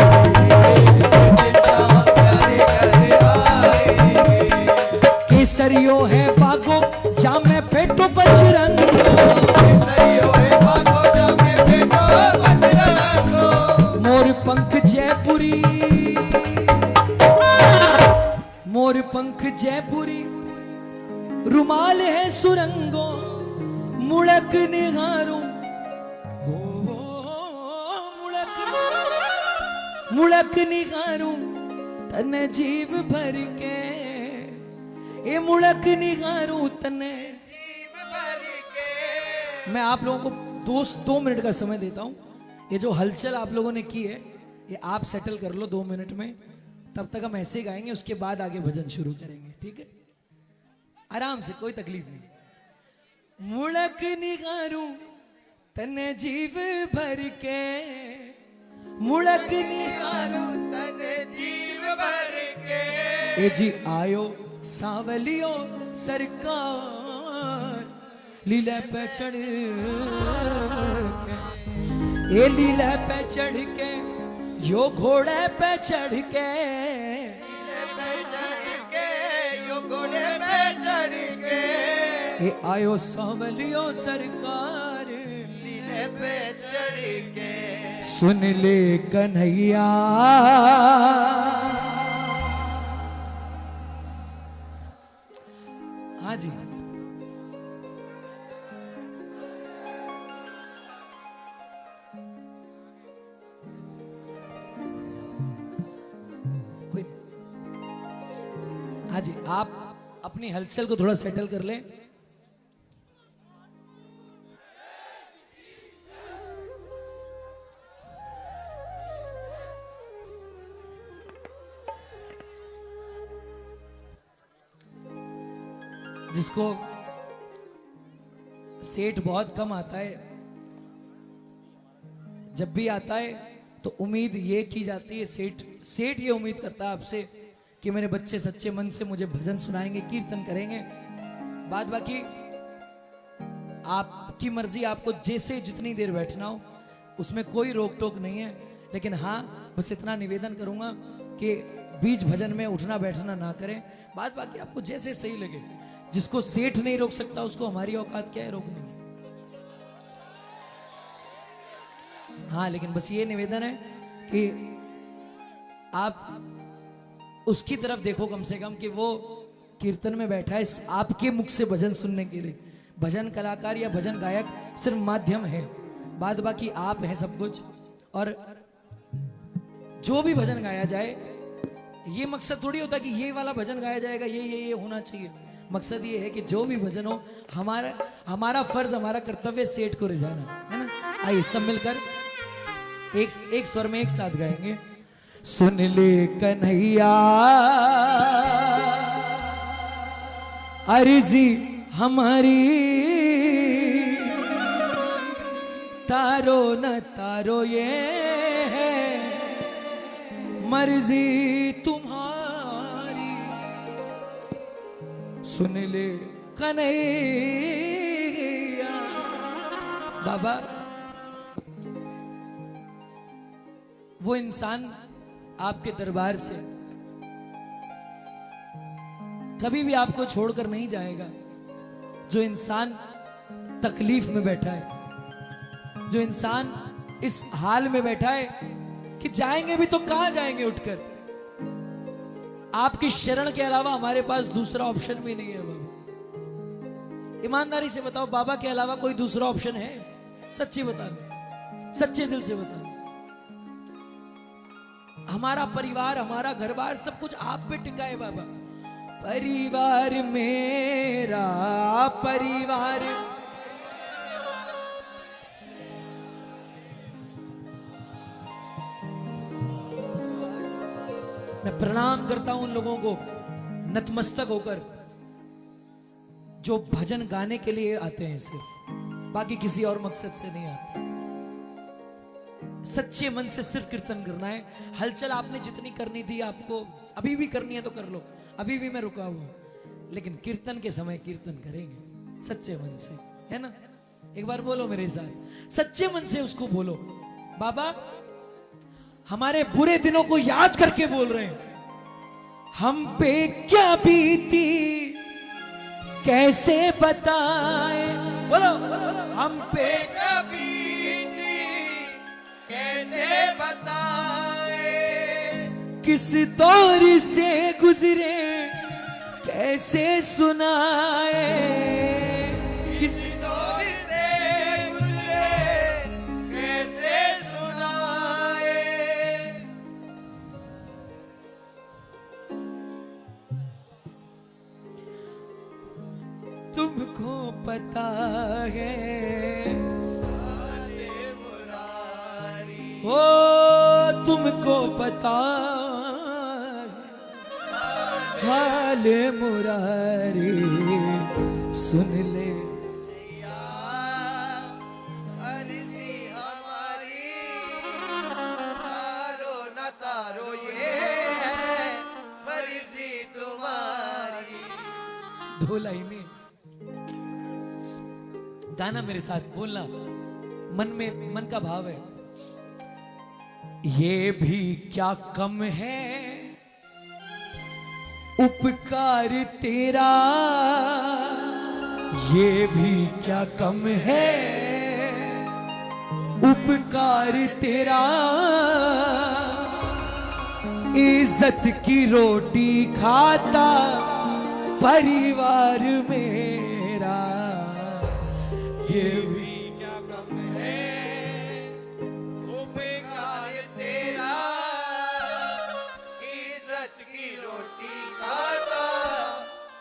केसरियो है बागो जामे पेटो बजरंग, केसरियो है बागो जामे पेटो बजरंग, मोर पंख जयपुरी, मोर पंख जयपुरी, रुमाल है सुरंगो, मुड़क निहारूं, मुड़क मुड़क निहारूं तन जीव भर के, ये मुड़क निहारूं तने। जीव भर के। मैं आप लोगों को 2 मिनट का समय देता हूं, ये जो हलचल आप लोगों ने की है ये आप सेटल कर लो 2 मिनट में, तब तक हम ऐसे गाएंगे, उसके बाद आगे भजन शुरू करेंगे, ठीक है? आराम से, कोई तकलीफ नहीं। मुड़क निहारूं तने जीव भर के, मुड़क निहारूं तने जीव भर के। ए जी आयो सांवलियो सरकार, लीला पे चढ़ के, ये लीला पे चढ़ के, यो घोड़े पे चढ़ के, लीले पे चढ़ के, यो घोड़े पे चढ़ के, ये आयो सांवलियो सरकार, लीले पे चढ़ के। सुन ले कन्हैया, हाँ जी, कोई हाँ जी, आप अपनी हलचल को थोड़ा सेटल कर लें। जिसको सेठ बहुत कम आता है, जब भी आता है तो उम्मीद ये की जाती है, सेठ ये उम्मीद करता है आपसे कि मेरे बच्चे सच्चे मन से मुझे भजन सुनाएंगे, कीर्तन करेंगे। बाद बाकी आपकी मर्जी, आपको जैसे जितनी देर बैठना हो उसमें कोई रोक टोक नहीं है, लेकिन हाँ बस इतना निवेदन करूंगा कि बीच भजन में उठना बैठना ना करें। बाद बाकी आपको जैसे सही लगे, जिसको सेठ नहीं रोक सकता उसको हमारी औकात क्या है रोकने की। हाँ लेकिन बस ये निवेदन है कि आप उसकी तरफ देखो कम से कम कि वो कीर्तन में बैठा है आपके मुख से भजन सुनने के लिए। भजन कलाकार या भजन गायक सिर्फ माध्यम है, बाद बाकी आप हैं सब कुछ। और जो भी भजन गाया जाए ये मकसद थोड़ी होता कि ये वाला भजन गाया जाएगा ये होना चाहिए। मकसद ये है कि जो भी भजन हो हमारा फर्ज, हमारा कर्तव्य सेठ को रिझाना है ना। आइए सब मिलकर एक स्वर में एक साथ गाएंगे। सुन ले कन्हैया अर्जी हमारी, तारो न तारो ये मर्जी तुम्हारी, सुन ले कन्हैया। बाबा, वो इंसान आपके दरबार से कभी भी आपको छोड़कर नहीं जाएगा, जो इंसान तकलीफ में बैठा है, जो इंसान इस हाल में बैठा है कि जाएंगे भी तो कहां जाएंगे उठकर। आपकी शरण के अलावा हमारे पास दूसरा ऑप्शन भी नहीं है बाबा। ईमानदारी से बताओ, बाबा के अलावा कोई दूसरा ऑप्शन है? सच्ची बता दो, सच्चे दिल से बता दो। हमारा परिवार, हमारा घर बार सब कुछ आप पे टिका है बाबा। परिवार मेरा परिवार, मैं प्रणाम करता हूं उन लोगों को नतमस्तक होकर जो भजन गाने के लिए आते हैं, सिर्फ बाकी किसी और मकसद से नहीं आते। सच्चे मन से सिर्फ कीर्तन करना है। हलचल आपने जितनी करनी थी, आपको अभी भी करनी है तो कर लो, अभी भी मैं रुका हुआ हूं, लेकिन कीर्तन के समय कीर्तन करेंगे सच्चे मन से, है ना? एक बार बोलो मेरे साथ, सच्चे मन से उसको बोलो। बाबा, हमारे बुरे दिनों को याद करके बोल रहे हैं, हम पे क्या बीती कैसे बताए, बोलो हम पे क्या बीती कैसे बताए, किस दौर से गुजरे कैसे सुनाए, किस दौर से गुजरे कैसे सुनाए। तुमको पता है ओ, तुमको पता हाल मुरारी, सुन ले अर्जी हमारी, तारो न तारो ये है मर्जी तुम्हारी। दो लाइनें गाना मेरे साथ, बोलना मन में, मन का भाव है। ये भी क्या कम है उपकार तेरा, ये भी क्या कम है उपकार तेरा, इज्जत की रोटी खाता परिवार मेरा, ये भी क्या कम है उपकार तेरा, इज्जत की रोटी खाता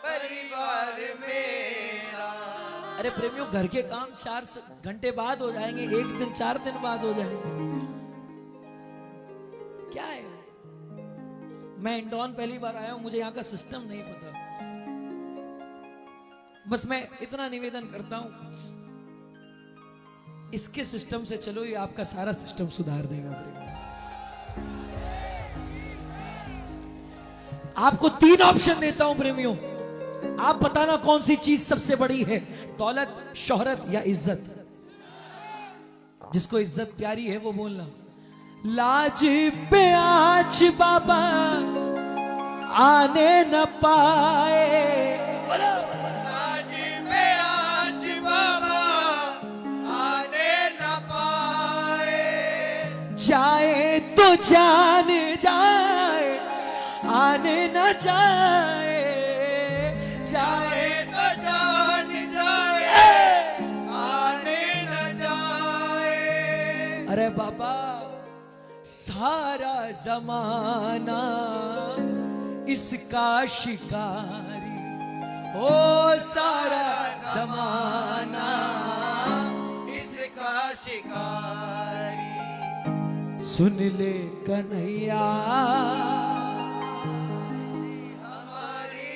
परिवार मेरा। अरे प्रेमियों, घर के काम 4 घंटे बाद हो जाएंगे, एक दिन 4 दिन बाद हो जाएंगे, क्या है? मैं इंदौर पहली बार आया हूं, मुझे यहाँ का सिस्टम नहीं पता। बस मैं इतना निवेदन करता हूं, इसके सिस्टम से चलो, ये आपका सारा सिस्टम सुधार देगा। आपको 3 ऑप्शन देता हूं प्रेमियों, आप बताना कौन सी चीज सबसे बड़ी है, दौलत, शोहरत या इज्जत। जिसको इज्जत प्यारी है वो बोलना। लाज पे आज बाबा आने न पाए, आज पे आज बाबा आने न पाए, जाए तो जान जाए आने न जाए, जाए तो जान जाए आने न जाए। अरे बाबा, सारा जमाना इसका शिकारी, ओ सारा जमाना इसका शिकारी। सुन ले कन्हैया, हमारी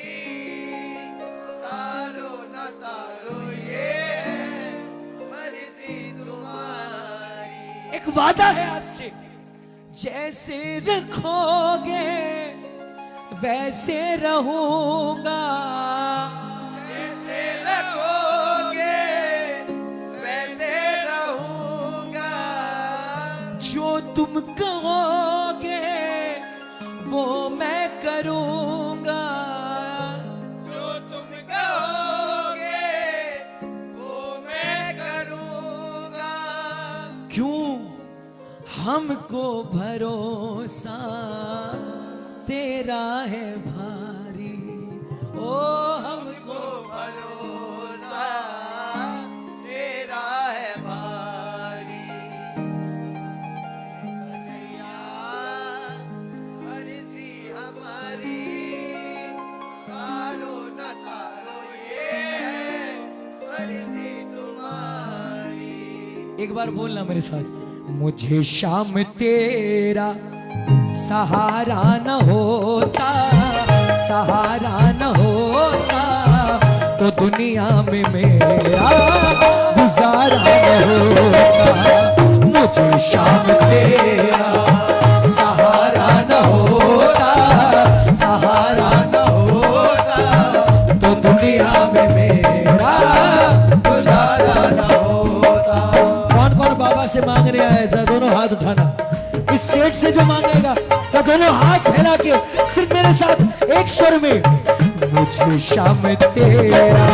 तारो न तारो ये मर्जी तुम्हारी। एक वादा है आपसे, जैसे रखोगे वैसे रहूंगा, जैसे रखोगे वैसे रहूंगा, जो तुम कहोगे वो मैं करूंगा, जो तुम कहोगे वो मैं करूंगा। क्यों हमको भरोसा तेरा है भारी, ओ हमको भरोसा तेरा है भारी। कन्हैया मर्जी हमारी, तारो न तारो ये है मर्जी तुम्हारी। एक बार बोलना मेरे साथ, मुझे शाम तेरा सहारा न होता, सहारा न होता तो दुनिया में मेरा गुजारा न होता। मुझे शाम तेरा सहारा न होता, सहारा न होता तो दुनिया में मेरा गुजारा न होता। कौन कौन बाबा से मांगने आए, जरा दोनों हाथ उठाना। इस सेठ से जो मांगेगा तो दोनों हाथ फैला के सिर्फ मेरे साथ एक स्वर में, मुझे शाम तेरा,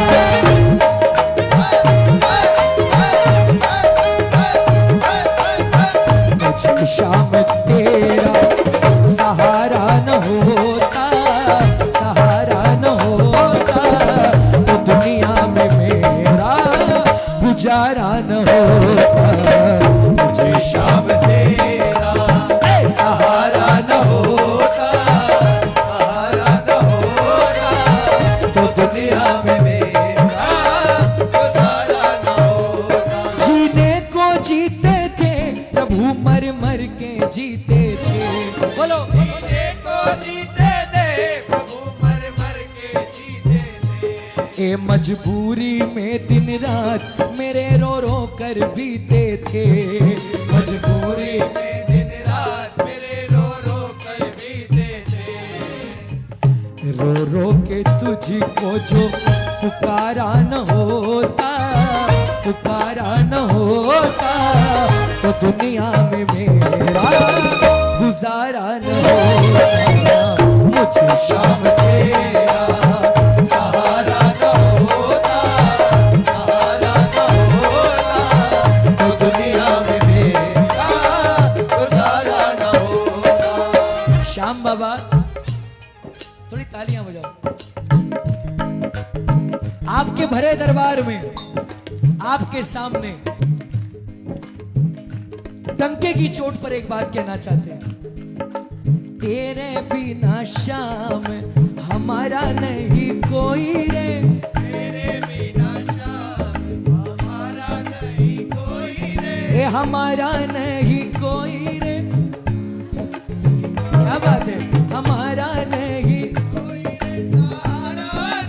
मुझे शाम तेरा सहारा न होता, सहारा न होता तो दुनिया में मेरा गुजारा न होता। मुझे शाम तेरा सहारा न होता, सहारा न होता तो दुनिया में मेरा गुजारा न होता। जीने को जीते थे प्रभु, मर मर के जीते थे, बोलो। जीने को जीते थे प्रभु, मर मर के जीते थे। ए मजबूरी में दिन रात मेरे रो रो कर बीते थे, मजबूरी में रो रो के तुझको जो पुकारा न होता, पुकारा न होता तो दुनिया में मेरा गुजारा न होता। मुझे शाम तेरा सहारा न होता, सहारा न होता तो दुनिया में मेरा गुजारा न होता। श्याम बाबा थोड़ी तालियां बजाओ। आपके भरे दरबार में, आपके सामने डंके की चोट पर एक बात कहना चाहते हैं। तेरे बिना श्याम हमारा नहीं कोई रे, तेरे बिना श्याम हमारा नहीं कोई रे, ए हमारा नहीं कोई रे। क्या बात है, हमारा नहीं,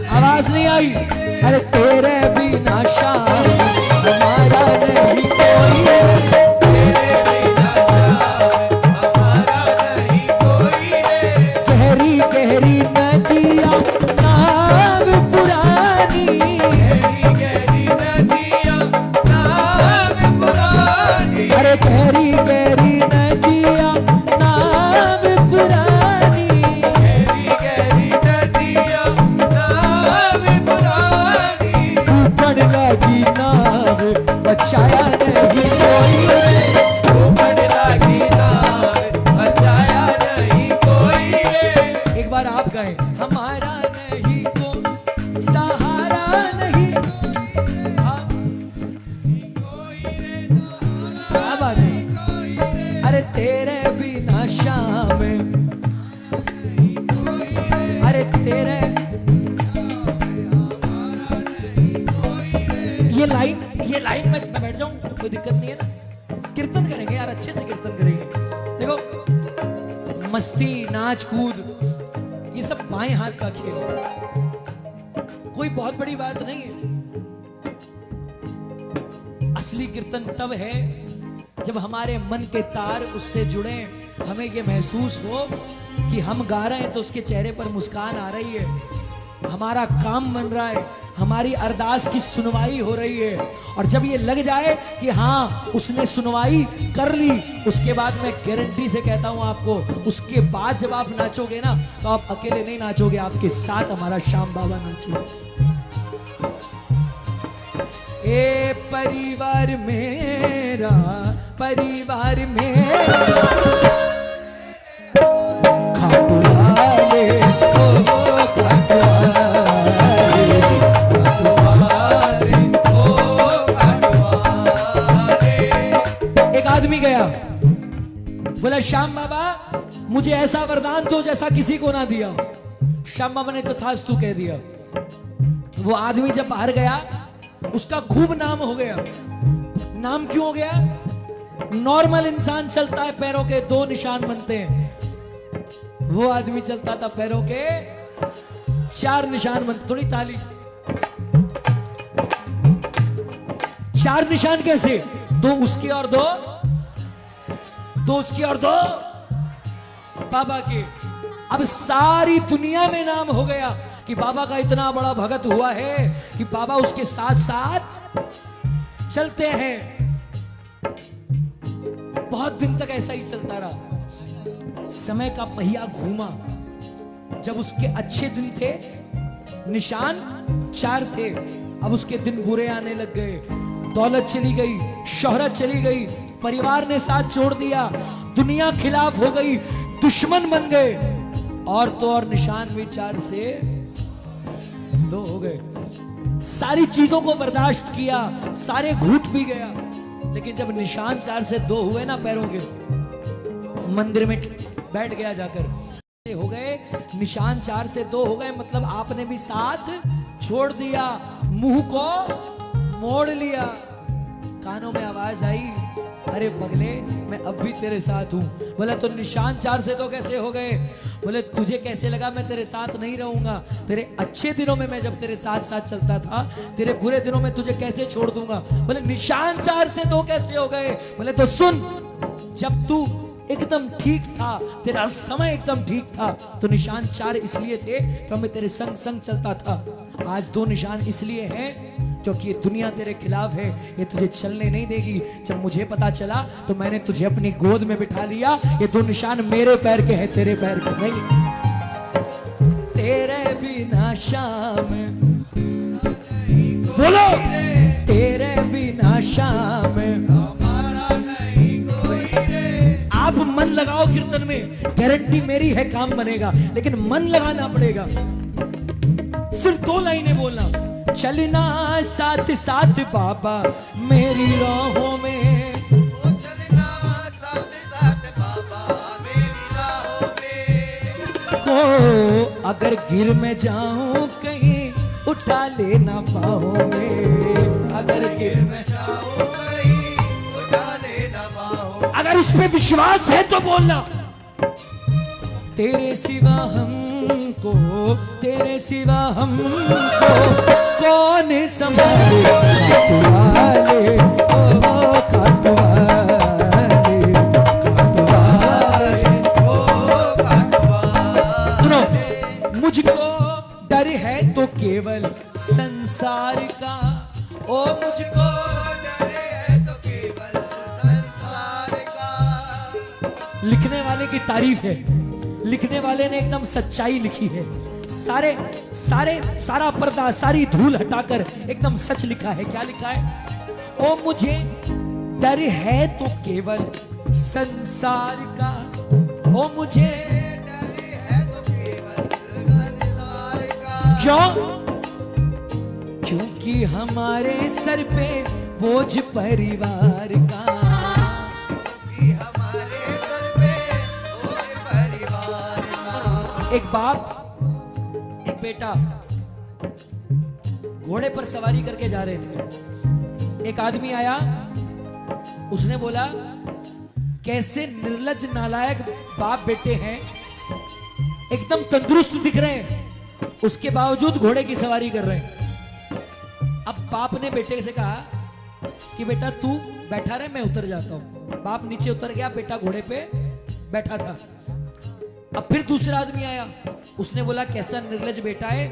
आवाज नहीं आई। अरे तेरे बिना श्याम हमारा नहीं कोई, तेरे बिना श्याम हमारा नहीं कोई रे। गहरी गहरी नदियाँ नाव पुरानी, गहरी गहरी नदियाँ नाव पुरानी, अरे गहरी गहरी नदियाँ नाव पुरानी, गहरी गहरी नदियाँ नाव पुरानी। ऊपर लगी नाव बचाया नहीं कोई, ऊपर लगी नाव बचाया नहीं कोई रे। एक बार आप कहें, हमारा नहीं को सहारा नहीं। क्या बात है, अरे तेरे बिना श्याम, अरे तेरे, ये लाइन में बैठ जाऊं कोई दिक्कत नहीं है ना। कीर्तन करेंगे यार, अच्छे से कीर्तन करेंगे। देखो मस्ती नाच कूद ये सब बाएं हाथ का खेल है, कोई बहुत बड़ी बात नहीं है। असली कीर्तन तब है जब हमारे मन के तार उससे जुड़े हमें ये महसूस हो कि हम गा रहे हैं तो उसके चेहरे पर मुस्कान आ रही है, हमारा काम बन रहा है, हमारी अरदास की सुनवाई हो रही है। और जब ये लग जाए कि हाँ उसने सुनवाई कर ली, उसके बाद मैं गारंटी से कहता हूं आपको, उसके बाद जब आप नाचोगे ना तो आप अकेले नहीं नाचोगे, आपके साथ हमारा श्याम बाबा नाचेगा। ए परिवार मेरा, परिवार मेरा, खाटू वाले ओ खाटू आदमी गया, बोला श्याम बाबा मुझे ऐसा वरदान दो जैसा किसी को ना दिया। श्याम बाबा ने तथास्तु कह दिया। वो आदमी जब बाहर गया उसका खूब नाम हो गया। नाम क्यों हो गया? नॉर्मल इंसान चलता है पैरों के 2 निशान बनते हैं, वो आदमी चलता था पैरों के 4 निशान बनते। थोड़ी ताली। 4 निशान कैसे? 2 उसके और 2 उसकी और 2 बाबा के। अब सारी दुनिया में नाम हो गया कि बाबा का इतना बड़ा भगत हुआ है कि बाबा उसके साथ साथ चलते हैं। बहुत दिन तक ऐसा ही चलता रहा। समय का पहिया घूमा। जब उसके अच्छे दिन थे, निशान 4 थे, अब उसके दिन बुरे आने लग गए। दौलत चली गई, शोहरत चली गई, परिवार ने साथ छोड़ दिया, दुनिया खिलाफ हो गई, दुश्मन बन गए, और तो और निशान भी 4 से 2 हो गए। सारी चीजों को बर्दाश्त किया, सारे घूट भी गया, लेकिन जब निशान 4 से 2 हुए ना पैरों के, मंदिर में बैठ गया जाकर। हो गए निशान 4 से 2 हो गए, मतलब आपने भी साथ छोड़ दिया, मुंह को मोड़ लिया। कानों में आवाज आई, अरे पगले मैं अब भी तेरे साथ हूं। बोला तो निशान 4 से 2 कैसे हो गए? बोले तुझे कैसे लगा मैं तेरे साथ नहीं रहूंगा? तेरे अच्छे दिनों में मैं जब तेरे साथ साथ चलता था, तेरे बुरे दिनों में तुझे कैसे छोड़ दूंगा? बोले निशान 4 से 2 कैसे हो गए? बोले तो सुन, जब तू एकदम ठीक था, तेरा समय एकदम ठीक था, तो निशान 4 इसलिए थे तो मैं तेरे संग संग चलता था। आज 2 निशान इसलिए हैं क्योंकि ये दुनिया तेरे खिलाफ है, ये तुझे चलने नहीं देगी। जब मुझे पता चला तो मैंने तुझे अपनी गोद में बिठा लिया। ये 2 निशान मेरे पैर के हैं, तेरे पैर के नहीं। तेरे बिना शाम, बोलो तेरे बिना शाम, आप मन लगाओ कीर्तन में, गारंटी मेरी है काम बनेगा, लेकिन मन लगाना पड़ेगा। सिर्फ 2 लाइनें बोलना, चलना साथ साथ बाबा मेरी राहों में, चलना साथ साथ बाबा मेरी राहों में। को अगर गिर मैं जाऊं कहीं उठा लेना बाहों में, अगर गिर मैं जाऊं कहीं उठा लेना बाहों। अगर उस पे विश्वास है तो बोलना, तेरे सिवा हमको, तेरे सिवा हमको कौन संभाले? खाटुवाले ओ खाटुवाले, खाटुवाले ओ खाटुवाले। सुनो, मुझको डर है तो केवल संसार का, ओ मुझको डर है तो केवल संसार का। लिखने वाले की तारीफ है, लिखने वाले ने एकदम सच्चाई लिखी है। सारा पर्दा, सारी धूल हटाकर एकदम सच लिखा है। क्या लिखा है? ओ मुझे डर है तो केवल संसार का, ओ मुझे डर है तो केवल संसार का। क्यों? क्योंकि हमारे सर पे बोझ परिवार का, हमारे सर पे बोझ परिवार का। एक बाप एक बेटा घोड़े पर सवारी करके जा रहे थे। एक आदमी आया, उसने बोला कैसे निर्लज्ज नालायक बाप बेटे हैं, एकदम तंदुरुस्त दिख रहे हैं, उसके बावजूद घोड़े की सवारी कर रहे हैं। अब बाप ने बेटे से कहा कि बेटा तू बैठा रहे, मैं उतर जाता हूं। बाप नीचे उतर गया, बेटा घोड़े पे बैठा था। अब फिर दूसरा आदमी आया, उसने बोला कैसा निर्लज बेटा है,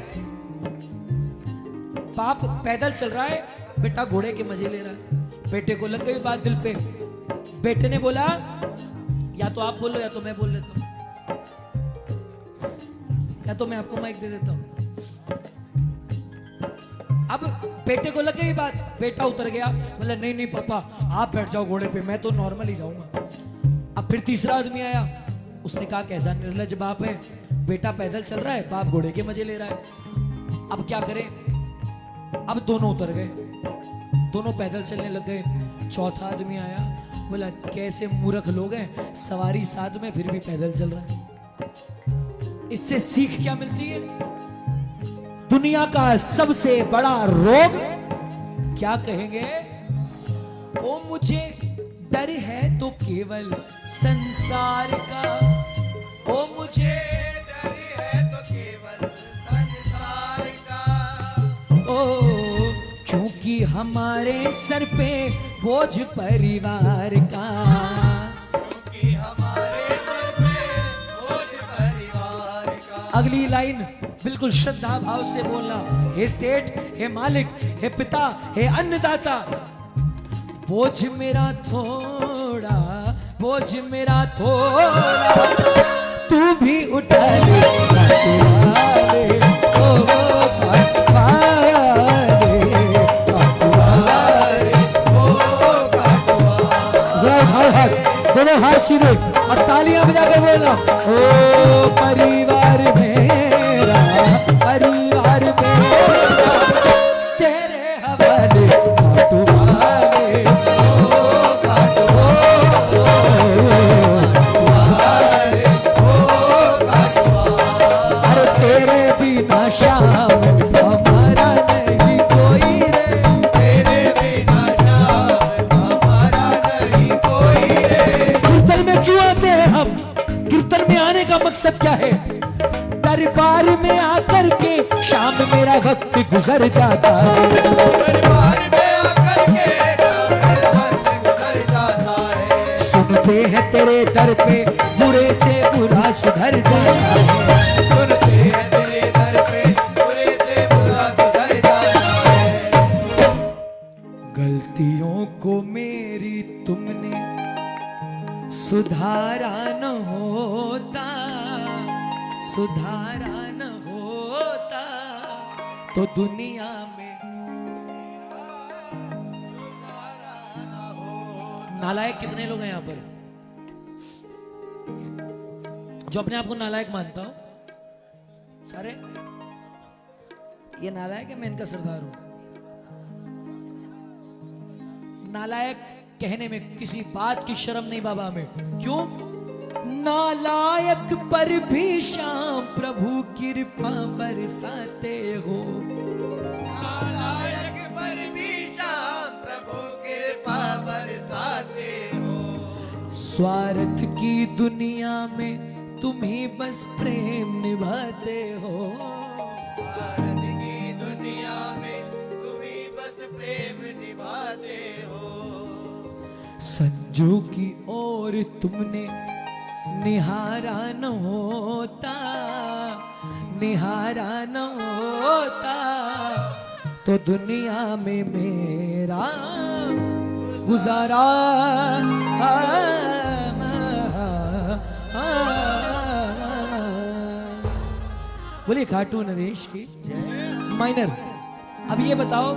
बाप पैदल चल रहा है, बेटा घोड़े के मजे ले रहा है। बेटे को लग गई बात दिल पे। बेटे ने बोला या तो आप बोलो या तो मैं बोल लेता हूं, या तो मैं आपको माइक दे देता हूं। अब बेटे को लग गई बात, बेटा उतर गया, बोला नहीं नहीं पापा आप बैठ जाओ घोड़े पे, मैं तो नॉर्मल ही जाऊंगा। अब फिर तीसरा आदमी आया, उसने कहा कैसा निर्लज बाप है, बेटा पैदल चल रहा है, बाप घोड़े के मजे ले रहा है, अब क्या करें। अब दोनों उतर गए, दोनों पैदल चलने लग गए। चौथा आदमी आया, बोला कैसे मूर्ख लोग हैं, सवारी साथ में फिर भी पैदल चल रहा है। इससे सीख क्या मिलती है? दुनिया का सबसे बड़ा रोग क्या कहेंगे? ओ मुझे डर है तो केवल संसार का, ओ मुझे डर है तो केवल संसार का, ओ क्योंकि हमारे सर पे बोझ परिवार का, क्योंकि हमारे सर पे बोझ परिवार का। अगली लाइन बिल्कुल श्रद्धा भाव से बोलना, हे सेठ, हे मालिक, हे पिता, हे अन्नदाता, बोझ मेरा थोड़ा, बोझ मेरा थोड़ा, तू भी उठा ले, दोनों हाथ सीधे और तालियां बजा के बोलना, ओ परिवार मेरा, परिवार मेरा, तेरे हवाले काटू वाले, ओ काटू वाले, ओ काटू वाले, अरे तेरे बिना शाम हमारा नहीं कोई रे, तेरे बिना शाम हमारा नहीं कोई रे। कीर्तन में क्यों आते हैं हम? कीर्तन में आने का मकसद क्या है? दरबार में आकर के शाम मेरा वक्त गुजर जाता है, दरबार में आकर के मेरा वक्त गुजर जाता है। सुनते हैं तेरे दर पे बुरे से बुरा सुधर जाता है, सुनते हैं तेरे दर पे बुरे से बुरा सुधर जाता है। गलतियों को मेरी तुमने सुधारा न होता, सुधारा न होता तो दुनिया में नालायक कितने लोग हैं यहाँ पर? जो अपने आप को नालायक मानता हूं, सारे ये नालायक है, मैं इनका सरदार हूं। नालायक कहने में किसी बात की शर्म नहीं बाबा में, क्यों? नालायक पर भी शाम प्रभु कृपा बरसाते हो, नालायक पर भी शाम प्रभु कृपा बरसाते हो। स्वार्थ की दुनिया में तुम ही बस प्रेम निभाते हो, भारत की दुनिया में तुम ही बस प्रेम निभाते हो। संजू की ओर तुमने निहारा न होता, निहारा न होता तो दुनिया में मेरा गुजारा बोलिए खाटू नरेश की माइनर। अब ये बताओ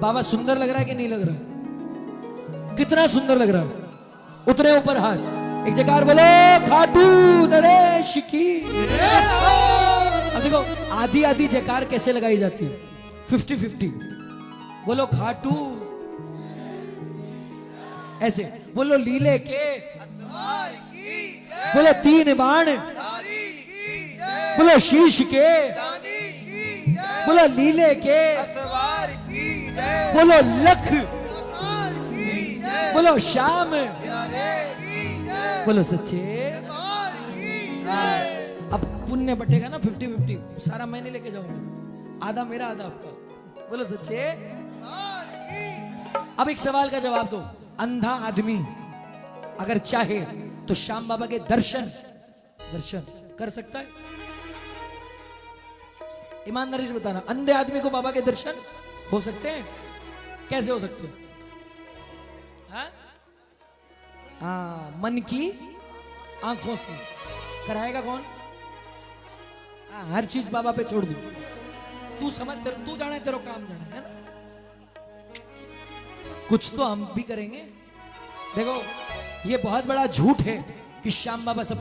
बाबा सुंदर लग रहा है कि नहीं लग रहा? कितना सुंदर लग रहा है? उतरे ऊपर हाथ, एक जयकार बोलो खाटू नरेश की। अब देखो आधी आधी जयकार कैसे लगाई जाती है, 50-50। बोलो खाटू, ऐसे बोलो लीले के, असवार की जय, बोलो तीन बाण, धारी की जय, बोलो शीश के, दानी की जय, बोलो लीले के, असवार की जय, बोलो लख, अवतार की जय, बोलो श्याम, प्यारे की जय, बोलो सच्चे। अवतार की जय। अब पुण्य बटेगा ना 50-50, सारा मैंने लेके जाऊंगा, आधा मेरा आधा आपका। बोलो सच्चे। अवतार की अब एक सवाल का जवाब दो। अंधा आदमी अगर चाहे तो श्याम बाबा के दर्शन कर सकता है? ईमानदारी से बताना, अंधे आदमी को बाबा के दर्शन हो सकते हैं? कैसे हो सकते हैं? हाँ, मन की आंखों से। कराएगा कौन? हर चीज बाबा पे छोड़ दू, तू समझ, तू जाने, तेरा काम जाने, है ना? कुछ तो हम भी करेंगे। देखो, ये बहुत बड़ा झूठ है कि श्याम बाबा सब